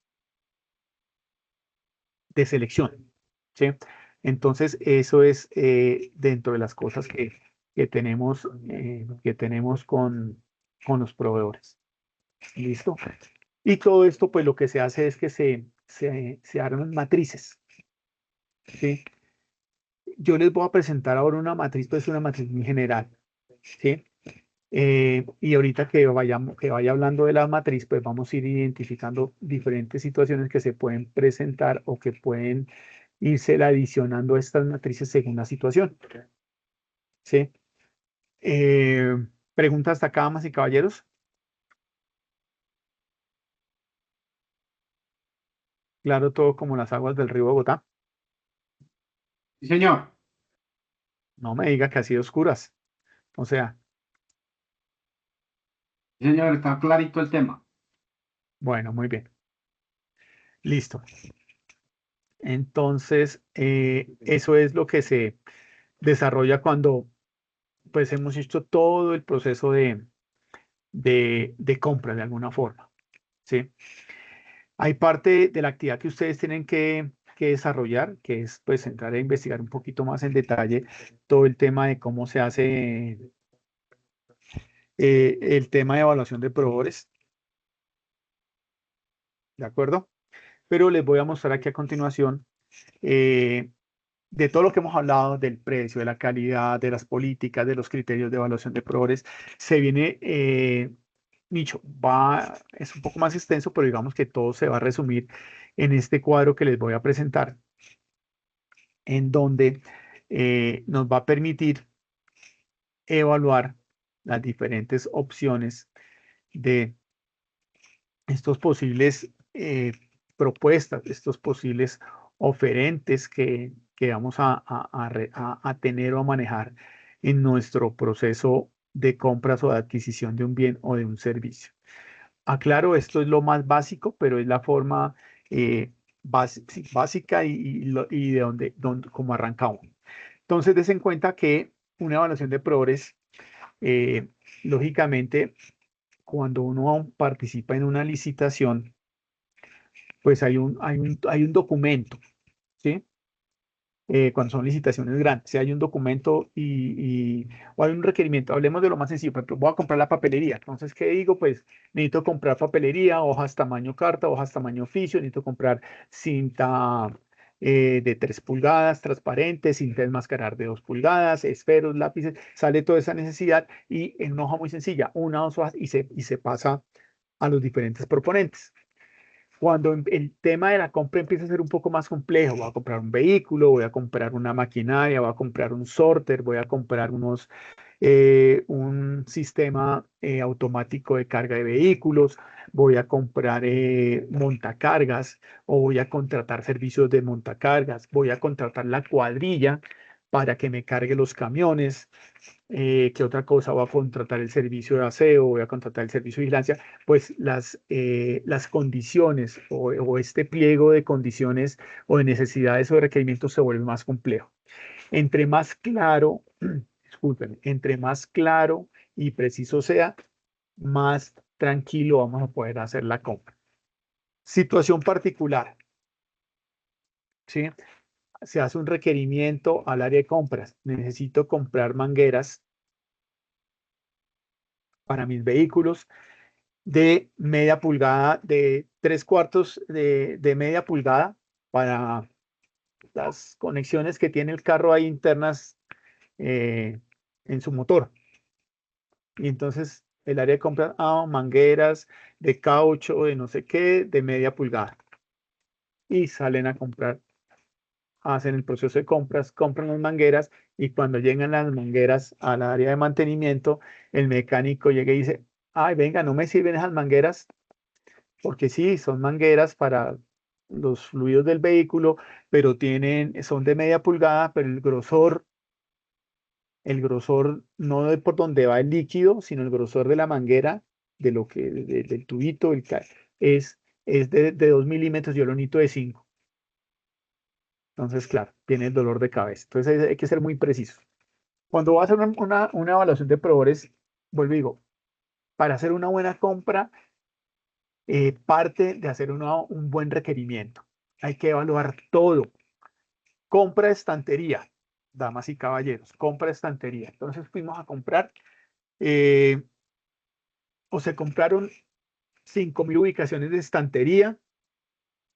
de selección, ¿sí? Entonces, eso es dentro de las cosas que tenemos con los proveedores. ¿Listo? Y todo esto, pues lo que se hace es que se arman matrices, ¿sí? Yo les voy a presentar ahora una matriz, pues una matriz muy general, ¿sí? Y ahorita que vaya hablando de la matriz, pues vamos a ir identificando diferentes situaciones que se pueden presentar o que pueden irse adicionando a estas matrices según la situación. ¿Sí? ¿Preguntas hasta acá, damas y caballeros? Claro, todo como las aguas del río Bogotá. Sí, señor. No me diga que así de oscuras. O sea, Sí, señor, está clarito el tema. bueno, muy bien. Listo. Entonces, eso es lo que se desarrolla cuando pues hemos hecho todo el proceso de compra de alguna forma, ¿sí? Hay parte de la actividad que ustedes tienen que desarrollar, que es pues entrar a investigar un poquito más en detalle todo el tema de cómo se hace el tema de evaluación de proveedores, ¿de acuerdo? Pero les voy a mostrar aquí a continuación de todo lo que hemos hablado, del precio, de la calidad, de las políticas, de los criterios de evaluación de proveedores, se viene Micho, es un poco más extenso, pero digamos que todo se va a resumir en este cuadro que les voy a presentar, en donde nos va a permitir evaluar las diferentes opciones de estos posibles propuestas, estos posibles oferentes que vamos a tener o a manejar en nuestro proceso de compras o de adquisición de un bien o de un servicio. Aclaro, esto es lo más básico, pero es la forma sí, básica y de donde como arrancamos. Entonces, des en cuenta que una evaluación de proveedores, lógicamente, cuando uno participa en una licitación, pues hay un documento, ¿sí? Cuando son licitaciones grandes, si hay un documento o hay un requerimiento, hablemos de lo más sencillo, por ejemplo, voy a comprar la papelería, entonces, ¿qué digo? Pues necesito comprar papelería, hojas tamaño carta, hojas tamaño oficio, necesito comprar cinta de 3 pulgadas, transparente, cinta enmascarar de 2 pulgadas, esferos, lápices, sale toda esa necesidad y en una hoja muy sencilla, una o dos hojas y se pasa a los diferentes proponentes. Cuando el tema de la compra empieza a ser un poco más complejo, voy a comprar un vehículo, voy a comprar una maquinaria, voy a comprar un sorter, voy a comprar un sistema automático de carga de vehículos, voy a comprar montacargas o voy a contratar servicios de montacargas, voy a contratar la cuadrilla para que me cargue los camiones. ¿Qué otra cosa? Voy a contratar el servicio de aseo, voy a contratar el servicio de vigilancia. Pues las condiciones o este pliego de condiciones o de necesidades o de requerimientos se vuelve más complejo. Entre más claro, disculpen, entre más claro y preciso sea, más tranquilo vamos a poder hacer la compra. Situación particular, ¿sí? Se hace un requerimiento al área de compras. Necesito comprar mangueras para mis vehículos de media pulgada, de 3/4 de media pulgada para las conexiones que tiene el carro ahí internas en su motor. Y entonces el área de compras, mangueras de caucho, de no sé qué, de media pulgada. Y salen a comprar, hacen el proceso de compras, compran las mangueras y cuando llegan las mangueras al área de mantenimiento, el mecánico llega y dice, ay, venga, no me sirven esas mangueras, porque sí, son mangueras para los fluidos del vehículo, pero son de media pulgada, pero el grosor no de por donde va el líquido, sino el grosor de la manguera, del tubito, es de 2 milímetros, yo lo necesito de 5. Entonces, claro, tiene el dolor de cabeza. Entonces hay que ser muy preciso. Cuando vas a hacer una evaluación de proveedores, vuelvo y digo, para hacer una buena compra, parte de hacer un buen requerimiento. Hay que evaluar todo. Compra de estantería, damas y caballeros, compra de estantería. Entonces fuimos a comprar, o se compraron 5.000 ubicaciones de estantería.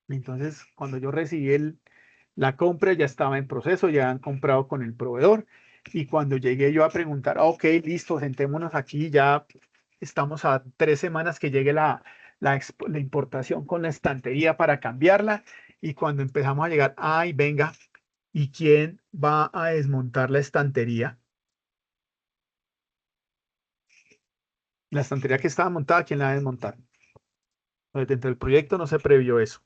Entonces, cuando yo recibí la compra, ya estaba en proceso, ya han comprado con el proveedor. Y cuando llegué yo a preguntar, ok, listo, sentémonos aquí, ya estamos a 3 semanas que llegue la importación con la estantería para cambiarla. Y cuando empezamos a llegar, ay, venga, ¿y quién va a desmontar la estantería? La estantería que estaba montada, ¿quién la va a desmontar? Entonces, dentro del proyecto no se previó eso.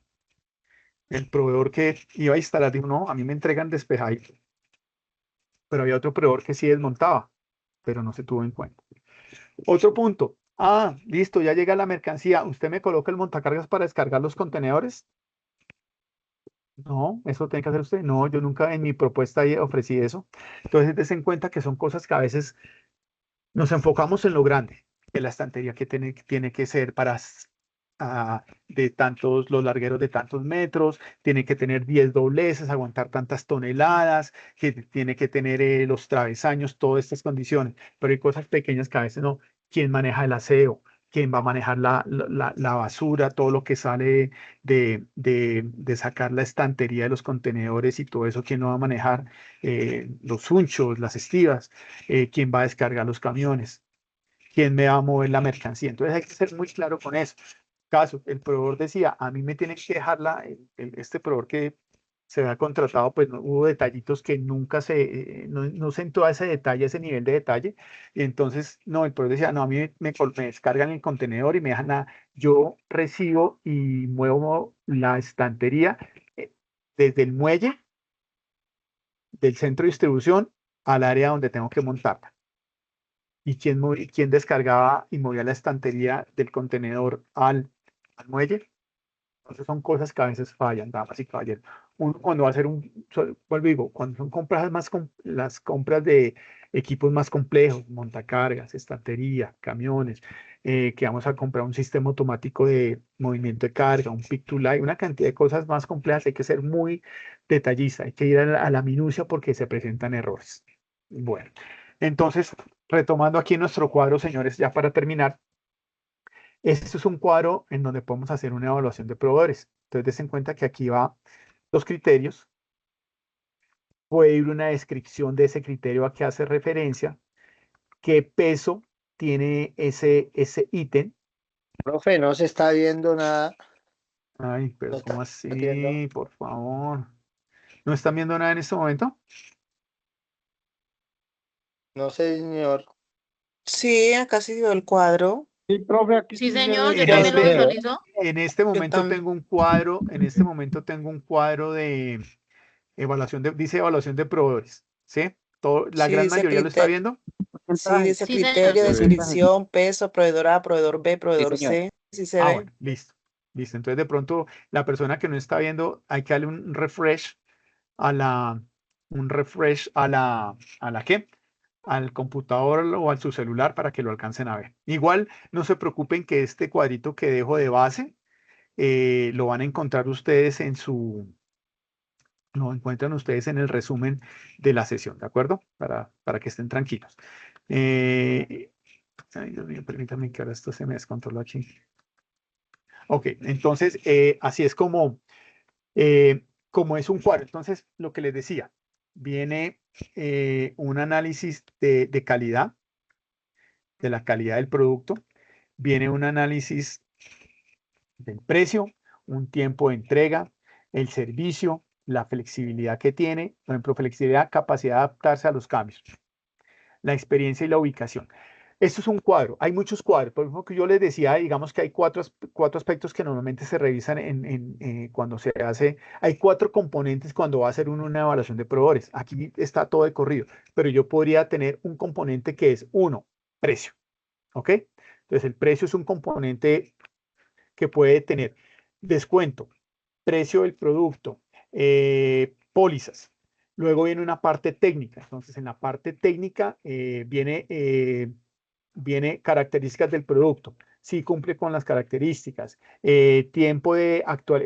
El proveedor que iba a instalar dijo, no, a mí me entregan despejadito. Pero había otro proveedor que sí desmontaba, pero no se tuvo en cuenta. Otro punto. Listo, ya llega la mercancía. ¿Usted me coloca el montacargas para descargar los contenedores? No, eso tiene que hacer usted. No, yo nunca en mi propuesta ofrecí eso. Entonces, des en cuenta que son cosas que a veces nos enfocamos en lo grande, que la estantería que tiene que ser los largueros de tantos metros, tiene que tener 10 dobleces, aguantar tantas toneladas, que tiene que tener los travesaños, todas estas condiciones. Pero hay cosas pequeñas que a veces no. ¿Quién maneja el aseo? ¿Quién va a manejar la basura? Todo lo que sale de sacar la estantería de los contenedores y todo eso, ¿quién lo va a manejar? Los hunchos, las estivas, ¿quién va a descargar los camiones? ¿Quién me va a mover la mercancía? Entonces hay que ser muy claro con eso. Caso, el proveedor decía, a mí me tiene que dejar este proveedor que se había contratado, pues no, hubo detallitos que nunca no sentó a ese detalle, ese nivel de detalle. Y entonces, no, el proveedor decía, no, a mí me descargan el contenedor y me dejan nada. Yo recibo y muevo la estantería desde el muelle del centro de distribución al área donde tengo que montarla. ¿Y quién descargaba y movía la estantería del contenedor al muelle? Entonces son cosas que a veces fallan, damas y caballeros. Cuando va a hacer vuelvo y digo, cuando son compras las compras de equipos más complejos, montacargas, estantería, camiones, que vamos a comprar un sistema automático de movimiento de carga, un pick-to-light, una cantidad de cosas más complejas, hay que ser muy detallista, hay que ir a la minucia porque se presentan errores. Bueno, entonces, retomando aquí nuestro cuadro, señores, ya para terminar, este es un cuadro en donde podemos hacer una evaluación de proveedores. Entonces, des en cuenta que aquí va los criterios. Puede ir una descripción de ese criterio a qué hace referencia, qué peso tiene ese ítem. Profe, no se está viendo nada. Ay, pero No ¿cómo entiendo. así? Por favor. ¿No están viendo nada en este momento? No sé, señor. Sí, acá se dio el cuadro. Sí, profe, aquí Sí, sí se señor, yo En ve. también lo este, visualizo. en este Yo momento también. tengo un cuadro, en este momento tengo un cuadro de dice evaluación de proveedores, ¿sí? La Sí, gran dice mayoría lo está criterio. viendo. Sí, dice Sí, señor. criterio, Porcentaje. descripción, peso, proveedor A, proveedor B, Sí, proveedor señor. C. Sí se Ah, ve. bueno, listo. Listo. Entonces, de pronto, la persona que no está viendo, hay que darle un refresh a la, ¿qué? Al computador o a su celular para que lo alcancen a ver. Igual, no se preocupen que este cuadrito que dejo de base, lo van a encontrar ustedes lo encuentran ustedes en el resumen de la sesión, ¿de acuerdo? Para que estén tranquilos. Ay, Dios mío, permítanme que ahora esto se me descontroló aquí. Ok, entonces, así es como es un cuadro. Entonces, lo que les decía, viene un análisis de calidad, de la calidad del producto, viene un análisis del precio, un tiempo de entrega, el servicio, la flexibilidad que tiene, por ejemplo, flexibilidad, capacidad de adaptarse a los cambios, la experiencia y la ubicación. Esto es un cuadro, hay muchos cuadros, por ejemplo, que yo les decía, digamos que hay cuatro aspectos que normalmente se revisan cuando se hace, hay 4 componentes cuando va a hacer uno una evaluación de proveedores. Aquí está todo de corrido, pero yo podría tener un componente que es precio, ¿ok? Entonces el precio es un componente que puede tener descuento, precio del producto, pólizas. Luego viene una parte técnica. Entonces, en la parte técnica viene características del producto. Si cumple con las características, tiempo de actual,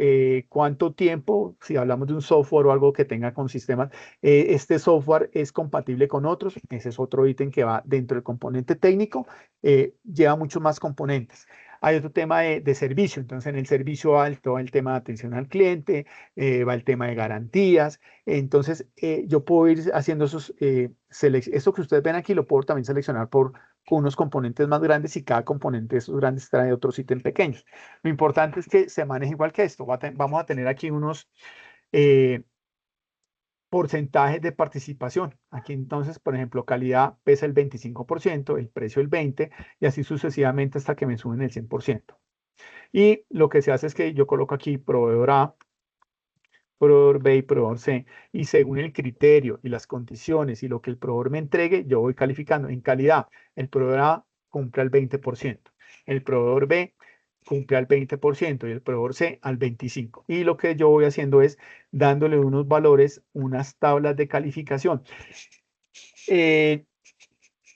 cuánto tiempo, si hablamos de un software o algo que tenga con sistemas, este software es compatible con otros. Ese es otro ítem que va dentro del componente técnico, lleva muchos más componentes. Hay otro tema de servicio, entonces en el servicio alto va el tema de atención al cliente, va el tema de garantías, entonces yo puedo ir haciendo eso que ustedes ven aquí lo puedo también seleccionar con unos componentes más grandes y cada componente de esos grandes trae otros ítems pequeños. Lo importante es que se maneje igual que esto, vamos a tener aquí unos porcentajes de participación. Aquí entonces, por ejemplo, calidad pesa el 25%, el precio el 20% y así sucesivamente hasta que me suben el 100%. Y lo que se hace es que yo coloco aquí proveedor A, proveedor B y proveedor C. Y según el criterio y las condiciones y lo que el proveedor me entregue, yo voy calificando. En calidad, el proveedor A cumple al 20%, el proveedor B cumple al 20% y el proveedor C al 25%. Y lo que yo voy haciendo es dándole unos valores, unas tablas de calificación.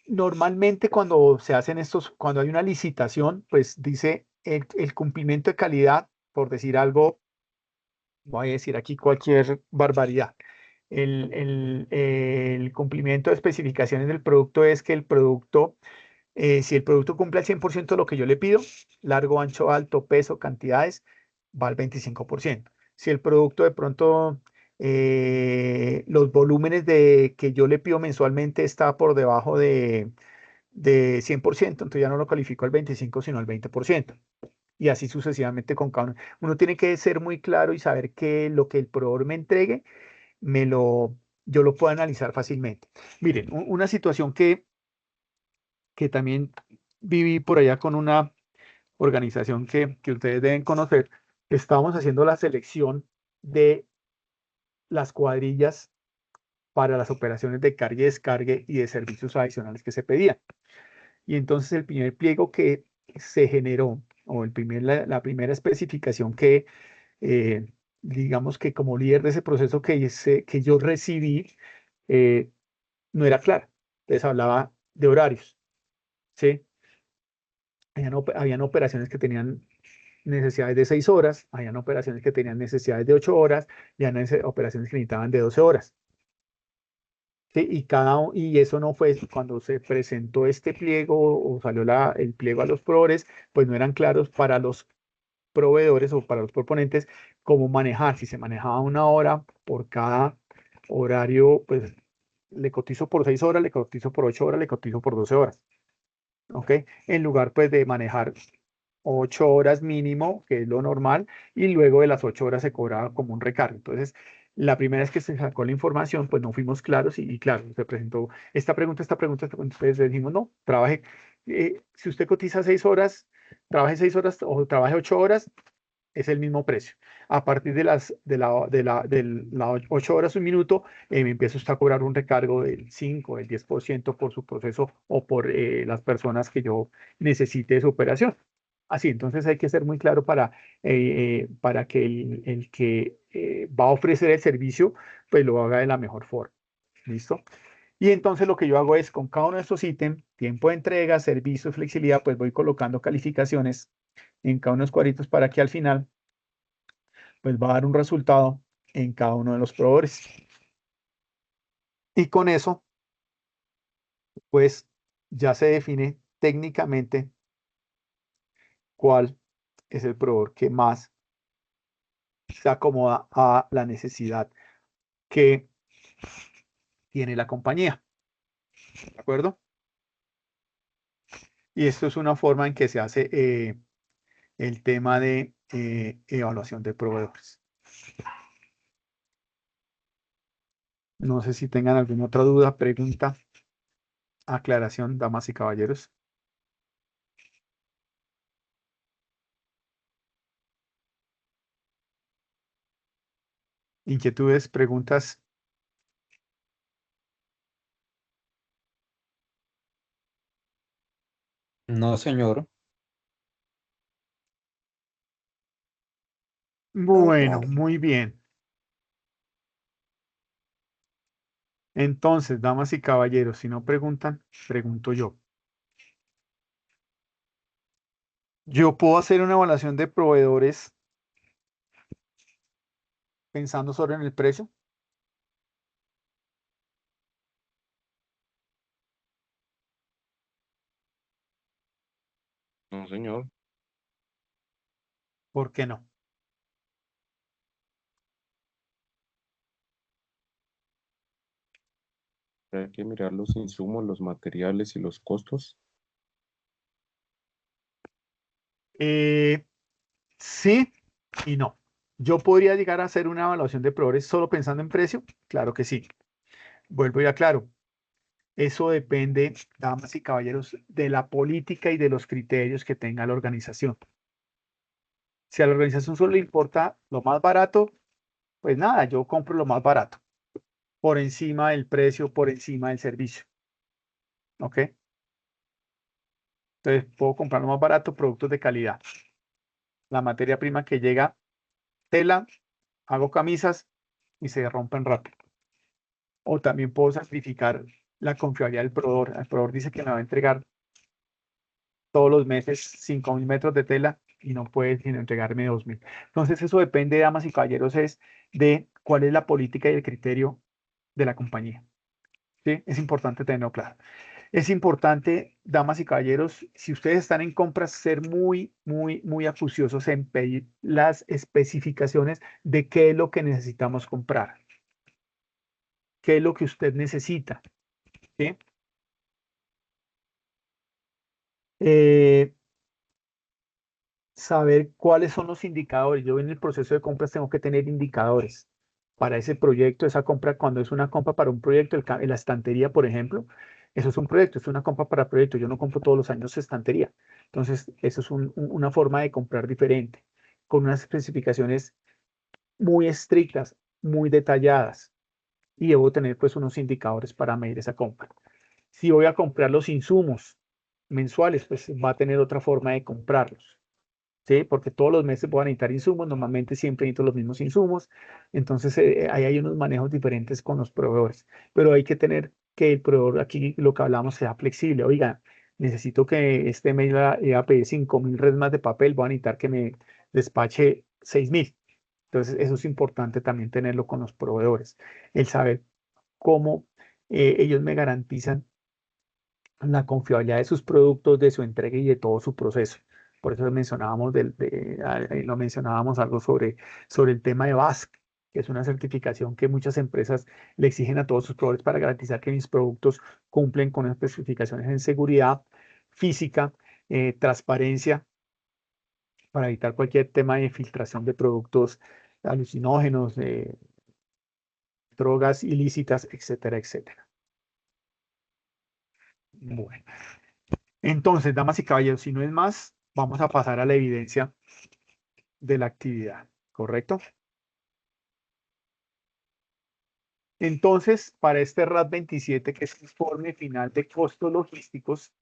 Normalmente cuando se hacen cuando hay una licitación, pues dice el cumplimiento de calidad, por decir algo, voy a decir aquí cualquier barbaridad. El cumplimiento de especificaciones del producto es que el producto, si el producto cumple al 100% de lo que yo le pido, largo, ancho, alto, peso, cantidades, va al 25%. Si el producto de pronto, los volúmenes que yo le pido mensualmente está por debajo de 100%, entonces ya no lo califico al 25%, sino al 20%. Y así sucesivamente con cada uno. Uno tiene que ser muy claro y saber que lo que el proveedor me entregue, yo lo puedo analizar fácilmente. Miren, una situación que también viví por allá con una organización que ustedes deben conocer. Estábamos haciendo la selección de las cuadrillas para las operaciones de carga y descargue y de servicios adicionales que se pedían. Y entonces el primer pliego que se generó, o la primera especificación que, digamos que como líder de ese proceso que yo recibí, no era clara. Entonces hablaba de horarios, ¿sí? Habían operaciones que tenían necesidades de 6 horas, habían operaciones que tenían necesidades de 8 horas, y habían operaciones que necesitaban de 12 horas. ¿Sí? Y eso no fue cuando se presentó este pliego o salió el pliego a los proveedores, pues no eran claros para los proveedores o para los proponentes cómo manejar. Si se manejaba 1 hora por cada horario, pues le cotizo por 6 horas, le cotizo por 8 horas, le cotizo por 12 horas. ¿Ok? En lugar pues de manejar 8 horas mínimo, que es lo normal, y luego de las 8 horas se cobraba como un recargo. Entonces, la primera vez que se sacó la información, pues no fuimos claros y claro, se presentó esta pregunta, entonces le dijimos, no, trabaje, si usted cotiza 6 horas, trabaje 6 horas o trabaje 8 horas, es el mismo precio. A partir de las 8 horas, un minuto, me empieza usted a cobrar un recargo del 5, del 10% por su proceso o por las personas que yo necesite de su operación. Así, entonces hay que ser muy claro para que el que va a ofrecer el servicio, pues lo haga de la mejor forma. ¿Listo? Y entonces lo que yo hago es con cada uno de estos ítems, tiempo de entrega, servicio, flexibilidad, pues voy colocando calificaciones en cada uno de los cuadritos para que al final pues va a dar un resultado en cada uno de los proveedores. Y con eso, pues ya se define técnicamente cuál es el proveedor que más se acomoda a la necesidad que tiene la compañía. ¿De acuerdo? Y esto es una forma en que se hace el tema de evaluación de proveedores. No sé si tengan alguna otra duda, pregunta, aclaración, damas y caballeros. Inquietudes, preguntas. No, señor. Bueno, muy bien. Entonces, damas y caballeros, si no preguntan, pregunto yo. Yo puedo hacer una evaluación de proveedores pensando solo en el precio. No, señor. ¿Por qué no? Hay que mirar los insumos, los materiales y los costos. Sí y no. ¿Yo podría llegar a hacer una evaluación de proveedores solo pensando en precio? Claro que sí. Vuelvo y aclaro. Eso depende, damas y caballeros, de la política y de los criterios que tenga la organización. Si a la organización solo le importa lo más barato, pues nada, yo compro lo más barato, por encima del precio, por encima del servicio. ¿Ok? Entonces puedo comprar lo más barato, productos de calidad. La materia prima que llega, tela, hago camisas y se rompen rápido. O también puedo sacrificar la confiabilidad del proveedor. El proveedor dice que me va a entregar todos los meses 5.000 metros de tela y no puede sino entregarme 2.000. Entonces eso depende, damas y caballeros, es de cuál es la política y el criterio de la compañía. ¿Sí? Es importante tenerlo claro. Es importante, damas y caballeros, si ustedes están en compras, ser muy, muy, muy acuciosos en pedir las especificaciones de qué es lo que necesitamos comprar, qué es lo que usted necesita. ¿Sí? Saber cuáles son los indicadores. Yo en el proceso de compras tengo que tener indicadores para ese proyecto, esa compra, cuando es una compra para un proyecto, la estantería, por ejemplo, eso es un proyecto, es una compra para proyecto. Yo no compro todos los años estantería. Entonces, eso es una forma de comprar diferente, con unas especificaciones muy estrictas, muy detalladas, y debo tener pues unos indicadores para medir esa compra. Si voy a comprar los insumos mensuales, pues va a tener otra forma de comprarlos. ¿Sí? Porque todos los meses voy a necesitar insumos, normalmente siempre necesito los mismos insumos, entonces ahí hay unos manejos diferentes con los proveedores, pero hay que tener que el proveedor aquí, lo que hablamos, sea flexible. Oiga, necesito que este mes iba a pedir 5.000 resmas de papel, voy a necesitar que me despache 6.000. Entonces eso es importante también tenerlo con los proveedores, el saber cómo ellos me garantizan la confiabilidad de sus productos, de su entrega y de todo su proceso. Por eso mencionábamos, lo mencionábamos algo sobre el tema de BASC, que es una certificación que muchas empresas le exigen a todos sus proveedores para garantizar que mis productos cumplen con especificaciones en seguridad física, transparencia para evitar cualquier tema de filtración de productos alucinógenos, drogas ilícitas, etcétera, etcétera. Bueno, entonces, damas y caballeros, si no es más, vamos a pasar a la evidencia de la actividad, ¿correcto? Entonces, para este RAT 27, que es informe final de costos logísticos,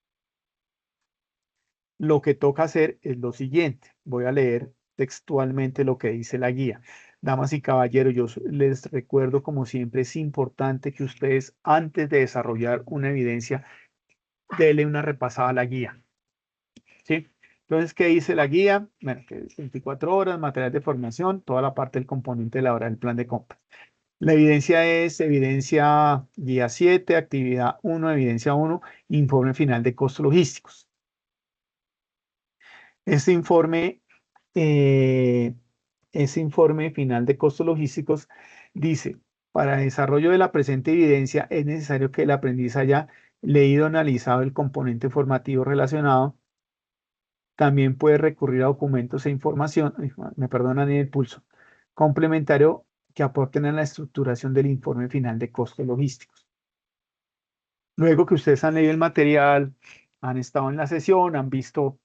lo que toca hacer es lo siguiente. Voy a leer textualmente lo que dice la guía. Damas y caballeros, yo les recuerdo, como siempre, es importante que ustedes, antes de desarrollar una evidencia, denle una repasada a la guía. ¿Sí? Entonces, ¿qué dice la guía? Bueno, que es 24 horas, material de formación, toda la parte del componente de la hora del plan de compra. La evidencia es evidencia guía 7, actividad 1, evidencia 1, informe final de costos logísticos. Este informe final de costos logísticos dice, para el desarrollo de la presente evidencia es necesario que el aprendiz haya leído, analizado el componente formativo relacionado. También puede recurrir a documentos e información, me perdonan el pulso, complementario que aporten a la estructuración del informe final de costos logísticos. Luego que ustedes han leído el material, han estado en la sesión, han visto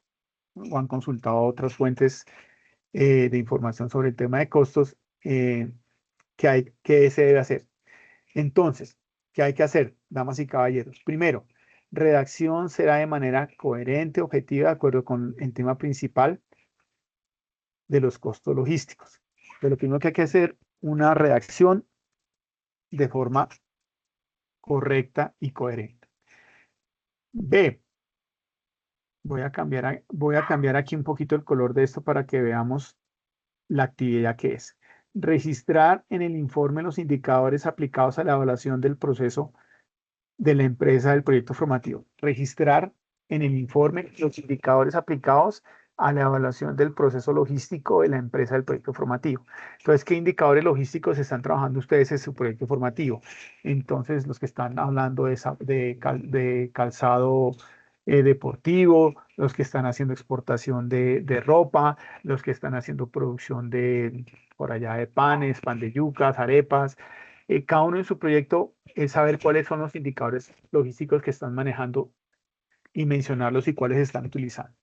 o han consultado otras fuentes de información sobre el tema de costos, ¿qué se debe hacer? Entonces, ¿qué hay que hacer, damas y caballeros? Primero, redacción será de manera coherente, objetiva, de acuerdo con el tema principal de los costos logísticos. Pero lo primero que hay que hacer, una redacción de forma correcta y coherente. B. Voy a cambiar aquí un poquito el color de esto para que veamos la actividad que es. Registrar en el informe los indicadores aplicados a la evaluación del proceso de la empresa del proyecto formativo. Registrar en el informe los indicadores aplicados a la evaluación del proceso logístico de la empresa del proyecto formativo. Entonces, ¿qué indicadores logísticos están trabajando ustedes en su proyecto formativo? Entonces, los que están hablando de calzado deportivo, los que están haciendo exportación de ropa, los que están haciendo producción por allá de panes, pan de yucas, arepas. Cada uno en su proyecto es saber cuáles son los indicadores logísticos que están manejando y mencionarlos y cuáles están utilizando.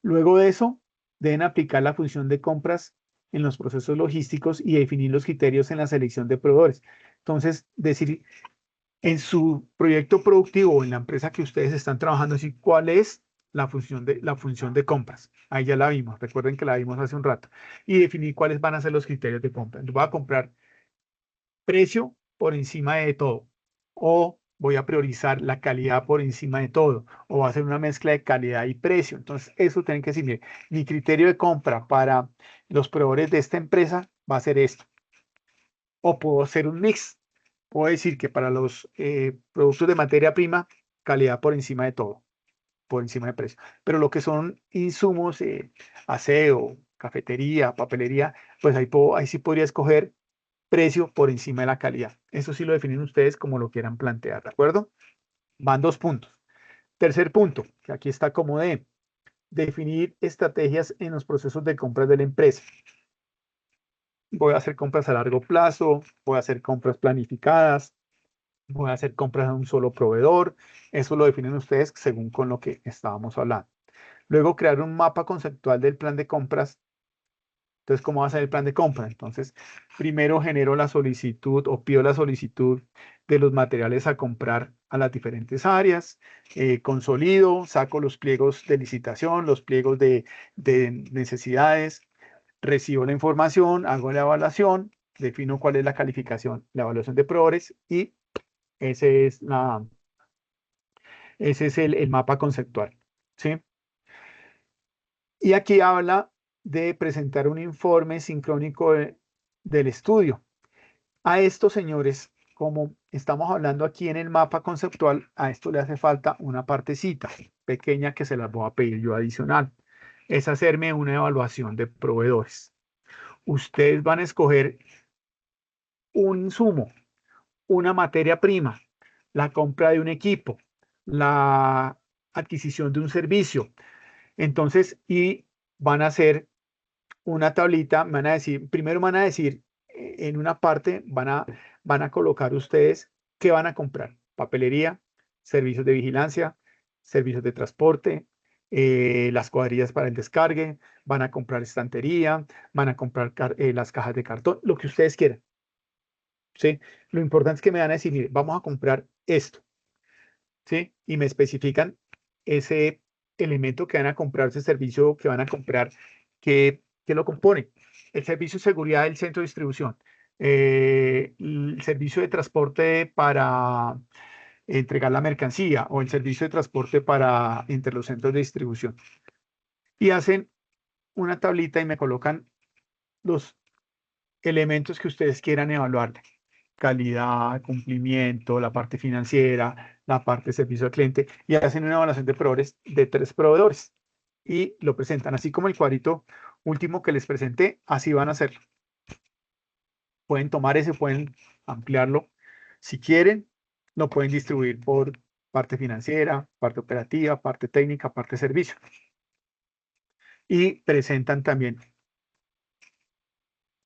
Luego de eso, deben aplicar la función de compras en los procesos logísticos y definir los criterios en la selección de proveedores. Entonces, decir en su proyecto productivo o en la empresa que ustedes están trabajando, decir cuál es la función de compras. Ahí ya la vimos, recuerden que la vimos hace un rato. Y definir cuáles van a ser los criterios de compra. Voy a comprar precio por encima de todo, o voy a priorizar la calidad por encima de todo, o va a ser una mezcla de calidad y precio. Entonces, eso tienen que decir, mire, mi criterio de compra para los proveedores de esta empresa va a ser esto. O puedo hacer un mix. Puedo decir que para los productos de materia prima, calidad por encima de todo, por encima de precio. Pero lo que son insumos, aseo, cafetería, papelería, pues ahí sí podría escoger precio por encima de la calidad. Eso sí lo definen ustedes como lo quieran plantear, ¿de acuerdo? Van 2 puntos. Tercer punto, que aquí está como de definir estrategias en los procesos de compras de la empresa. Voy a hacer compras a largo plazo, voy a hacer compras planificadas, voy a hacer compras a un solo proveedor. Eso lo definen ustedes según con lo que estábamos hablando. Luego, crear un mapa conceptual del plan de compras. Entonces, ¿cómo va a ser el plan de compra? Entonces, primero genero la solicitud o pido la solicitud de los materiales a comprar a las diferentes áreas, consolido, saco los pliegos de licitación, los pliegos de necesidades, recibo la información, hago la evaluación, defino cuál es la calificación, la evaluación de proveedores y ese es el mapa conceptual, ¿sí? Y aquí habla de presentar un informe sincrónico del estudio. A esto, señores, como estamos hablando aquí en el mapa conceptual, a esto le hace falta una partecita pequeña que se las voy a pedir yo adicional. Es hacerme una evaluación de proveedores. Ustedes van a escoger un insumo, una materia prima, la compra de un equipo, la adquisición de un servicio. Entonces, y van a hacer una tablita, me van a decir, primero van a decir, en una parte van a colocar ustedes qué van a comprar: papelería, servicios de vigilancia, servicios de transporte, las cuadrillas para el descargue, van a comprar estantería, van a comprar las cajas de cartón, lo que ustedes quieran. ¿Sí? Lo importante es que me van a decir, mire, vamos a comprar esto, ¿sí? Y me especifican ese elemento que van a comprar, ese servicio que van a comprar, que lo compone. El servicio de seguridad del centro de distribución, el servicio de transporte para entregar la mercancía, o el servicio de transporte para entre los centros de distribución. Y hacen una tablita y me colocan los elementos que ustedes quieran evaluar: calidad, cumplimiento, la parte financiera, la parte de servicio al cliente, y hacen una evaluación de proveedores, de 3 proveedores, y lo presentan, así como el cuadrito último que les presenté, así van a hacerlo. Pueden tomar ese, pueden ampliarlo si quieren, lo pueden distribuir por parte financiera, parte operativa, parte técnica, parte servicio. Y presentan también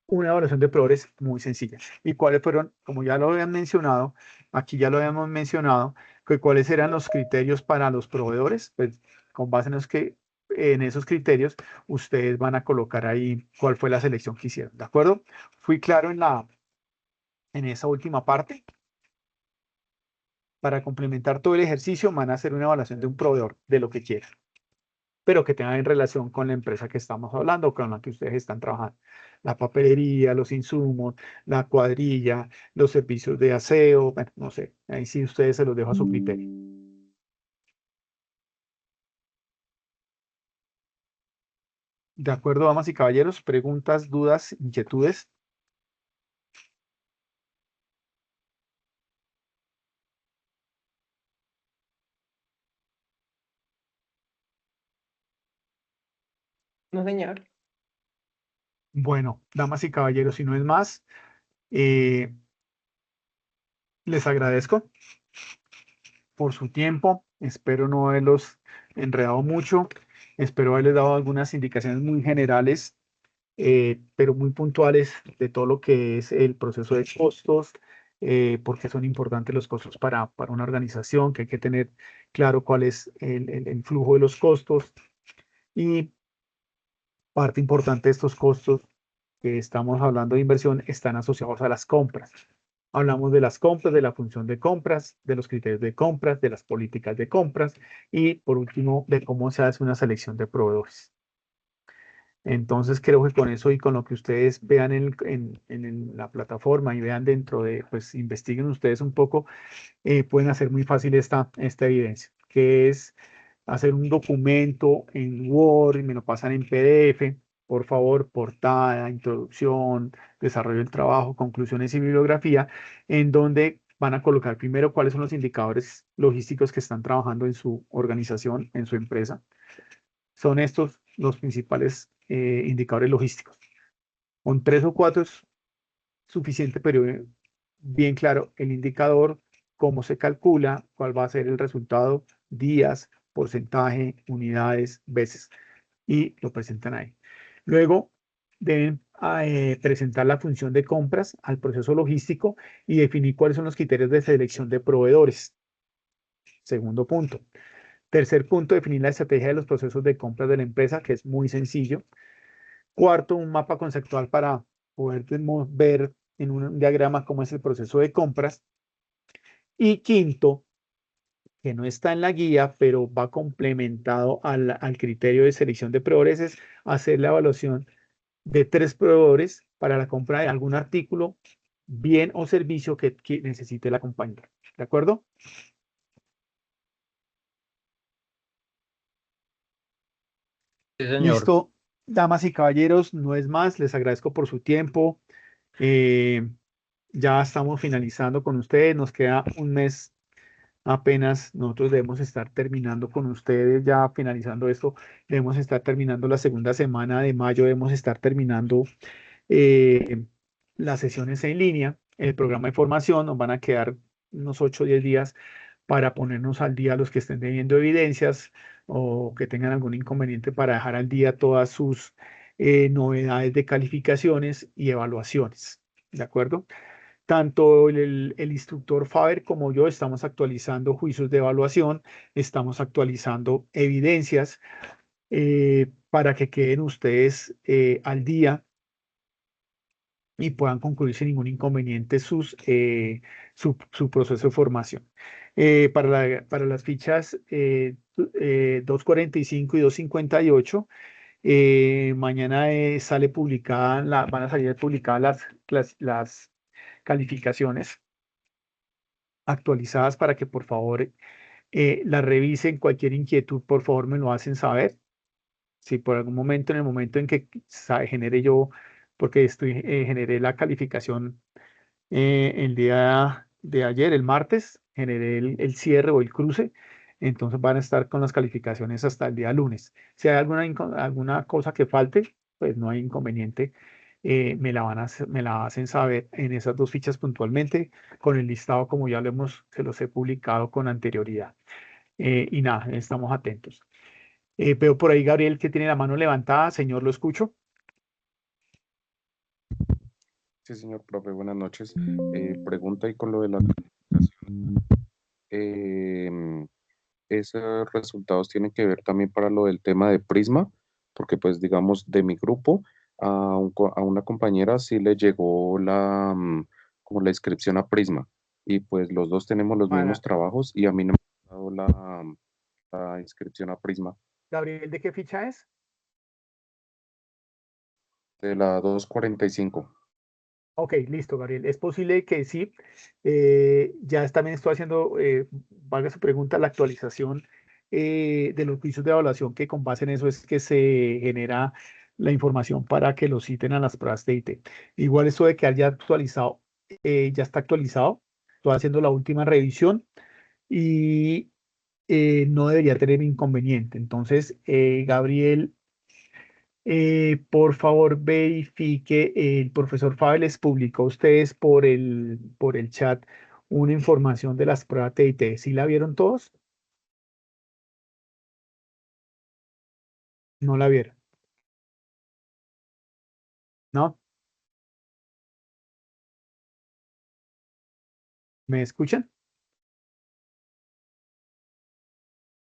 una evaluación de proveedores muy sencilla. ¿Y cuáles fueron? Como ya lo habían mencionado, aquí ya lo habíamos mencionado, que cuáles eran los criterios para los proveedores. Pues con base en esos criterios, ustedes van a colocar ahí cuál fue la selección que hicieron, ¿de acuerdo? ¿Fui claro en esa última parte? Para complementar todo el ejercicio, van a hacer una evaluación de un proveedor, de lo que quieran, pero que tenga en relación con la empresa que estamos hablando, con la que ustedes están trabajando. La papelería, los insumos, la cuadrilla, los servicios de aseo, bueno, no sé, ahí sí ustedes se los dejo a su criterio. De acuerdo, damas y caballeros, preguntas, dudas, inquietudes. No, señor. Bueno, damas y caballeros, si no es más, les agradezco por su tiempo. Espero no haberlos enredado mucho. Espero haberles dado algunas indicaciones muy generales, pero muy puntuales, de todo lo que es el proceso de costos, porque son importantes los costos para una organización, que hay que tener claro cuál es el flujo de los costos. Y parte importante de estos costos que estamos hablando de inversión están asociados a las compras. Hablamos de las compras, de la función de compras, de los criterios de compras, de las políticas de compras y, por último, de cómo se hace una selección de proveedores. Entonces, creo que con eso y con lo que ustedes vean en la plataforma y vean dentro de, pues investiguen ustedes un poco, pueden hacer muy fácil esta evidencia, que es hacer un documento en Word y me lo pasan en PDF. Por favor, portada, introducción, desarrollo del trabajo, conclusiones y bibliografía, en donde van a colocar primero cuáles son los indicadores logísticos que están trabajando en su organización, en su empresa. Son estos los principales indicadores logísticos. Con 3 o 4 es suficiente, pero bien claro el indicador, cómo se calcula, cuál va a ser el resultado, días, porcentaje, unidades, veces, y lo presentan ahí. Luego deben presentar la función de compras al proceso logístico y definir cuáles son los criterios de selección de proveedores. Segundo punto. Tercer punto, definir la estrategia de los procesos de compras de la empresa, que es muy sencillo. Cuarto, un mapa conceptual para poder ver en un diagrama cómo es el proceso de compras. Y quinto, que no está en la guía, pero va complementado al criterio de selección de proveedores, es hacer la evaluación de 3 proveedores para la compra de algún artículo, bien o servicio que necesite la compañía. ¿De acuerdo? Sí, señor. Listo, damas y caballeros, no es más, les agradezco por su tiempo. Ya estamos finalizando con ustedes, nos queda un mes apenas, nosotros debemos estar terminando con ustedes, ya finalizando esto, debemos estar terminando la segunda semana de mayo, debemos estar terminando las sesiones en línea, el programa de formación, nos van a quedar unos 8 o 10 días para ponernos al día los que estén debiendo evidencias o que tengan algún inconveniente para dejar al día todas sus novedades de calificaciones y evaluaciones. ¿De acuerdo? Tanto el instructor Faber como yo estamos actualizando juicios de evaluación, estamos actualizando evidencias para que queden ustedes al día y puedan concluir sin ningún inconveniente su proceso de formación. Para las fichas 245 y 258, mañana sale publicada, van a salir publicadas las calificaciones actualizadas para que por favor las revisen. Cualquier inquietud, por favor, me lo hacen saber. Si por algún momento, en el momento en que genere yo, porque generé la calificación el día de ayer, el martes, generé el cierre o el cruce, entonces van a estar con las calificaciones hasta el día lunes. Si hay alguna cosa que falte, pues no hay inconveniente. Me la hacen saber en esas dos fichas puntualmente, con el listado como ya se los he publicado con anterioridad. Y nada, estamos atentos. Veo por ahí, Gabriel, que tiene la mano levantada. Señor, lo escucho. Sí, señor profe, buenas noches. Pregunta ahí con lo de la calificación. ¿Esos resultados tienen que ver también para lo del tema de Prisma? Porque pues digamos de mi grupo a una compañera sí le llegó como la inscripción a Prisma y pues los dos tenemos los mismos trabajos y a mí no me ha dado la inscripción a Prisma. Gabriel, ¿de qué ficha es? De la 245. Ok, listo, Gabriel. Es posible que sí. También estoy haciendo, valga su pregunta, la actualización de los juicios de evaluación, que con base en eso es que se genera la información para que lo citen a las pruebas de IT. Igual esto de que haya actualizado, ya está actualizado. Estoy haciendo la última revisión y no debería tener inconveniente. Entonces, Gabriel, por favor, verifique, el profesor Faber les publicó a ustedes por el chat una información de las pruebas TIT. ¿Sí la vieron todos? ¿No la vieron? ¿No? ¿Me escuchan?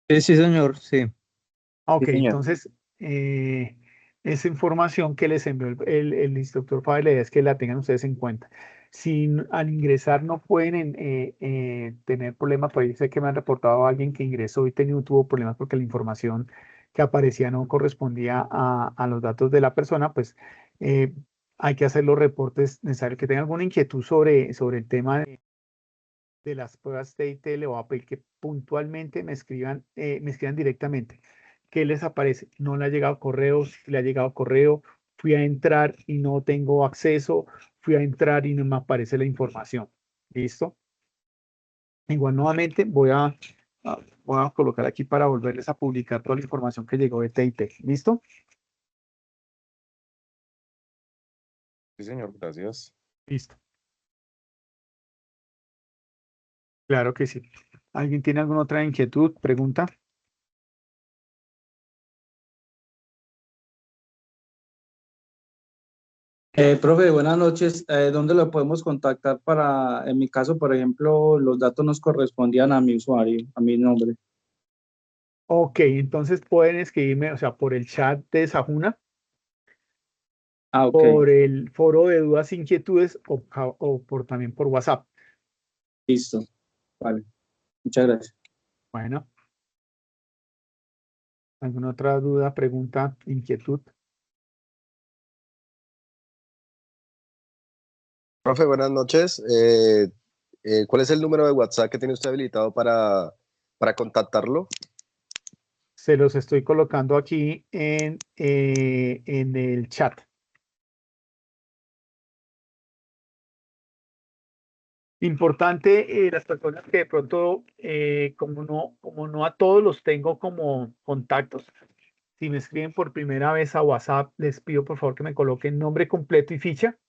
Sí, sí, señor, sí. Ok, Sí, señor. entonces, esa información que les envió el instructor Faber, la idea es que la tengan ustedes en cuenta. Si al ingresar no pueden tener problemas, pues sé que me han reportado a alguien que ingresó y tuvo problemas porque la información que aparecía no correspondía a los datos de la persona, pues hay que hacer los reportes necesarios. Que tengan alguna inquietud sobre el tema de las pruebas TIT, le voy a pedir que puntualmente me escriban directamente. ¿Qué les aparece? No le ha llegado correo, si le ha llegado correo, fui a entrar y no tengo acceso, fui a entrar y no me aparece la información. ¿Listo? Igual nuevamente voy a colocar aquí para volverles a publicar toda la información que llegó de TIT. ¿Listo? Sí, señor, gracias. Listo. Claro que sí. ¿Alguien tiene alguna otra inquietud, pregunta? Profe, buenas noches. ¿Dónde lo podemos contactar para, en mi caso, por ejemplo, los datos nos correspondían a mi usuario, a mi nombre? Ok, entonces pueden escribirme, o sea, por el chat de Sajuna, ok. por el foro de dudas e inquietudes o también por WhatsApp. Listo. Vale. Muchas gracias. Bueno. ¿Alguna otra duda, pregunta, inquietud? Profe, buenas noches. ¿Cuál es el número de WhatsApp que tiene usted habilitado para contactarlo? Se los estoy colocando aquí en el chat. Importante, las personas que de pronto, como no a todos los tengo como contactos, si me escriben por primera vez a WhatsApp, les pido por favor que me coloquen nombre completo y ficha,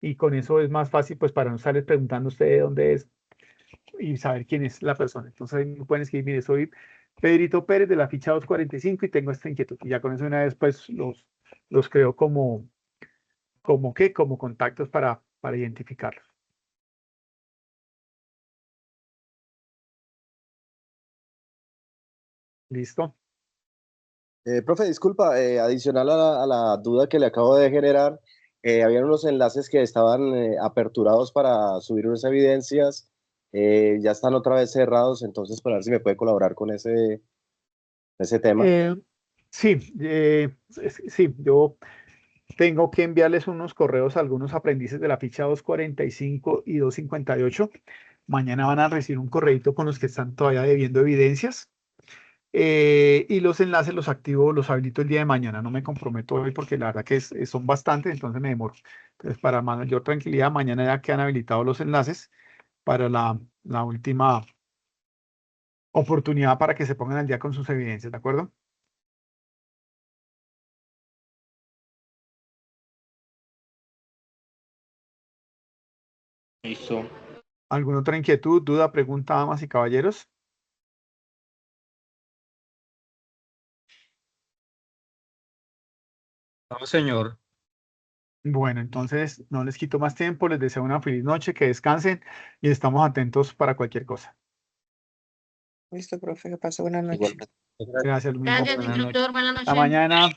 y con eso es más fácil pues para no estarles preguntando a usted de dónde es y saber quién es la persona. Entonces ahí me pueden escribir, mire, soy Pedrito Pérez de la ficha 245 y tengo esta inquietud. Y ya con eso una vez pues los creo como contactos para identificarlos. ¿Listo? Profe, disculpa, adicional a la duda que le acabo de generar, habían unos enlaces que estaban aperturados para subir unas evidencias, ya están otra vez cerrados, entonces para ver si me puede colaborar con ese tema. Sí, yo tengo que enviarles unos correos a algunos aprendices de la ficha 245 y 258. Mañana van a recibir un correíto con los que están todavía debiendo evidencias. Y los enlaces los activo, los habilito el día de mañana. No me comprometo hoy porque la verdad que son bastantes, entonces me demoro. Entonces, para mayor tranquilidad, mañana ya quedan habilitados los enlaces para la última oportunidad para que se pongan al día con sus evidencias, ¿de acuerdo? Listo. ¿Alguna otra inquietud, duda, pregunta, damas y caballeros? No, señor. Bueno, entonces no les quito más tiempo, les deseo una feliz noche, que descansen y estamos atentos para cualquier cosa. Listo, profe, que pase buena noche. Gracias, lo mismo. Gracias, instructor. Buenas Hasta noches. mañana.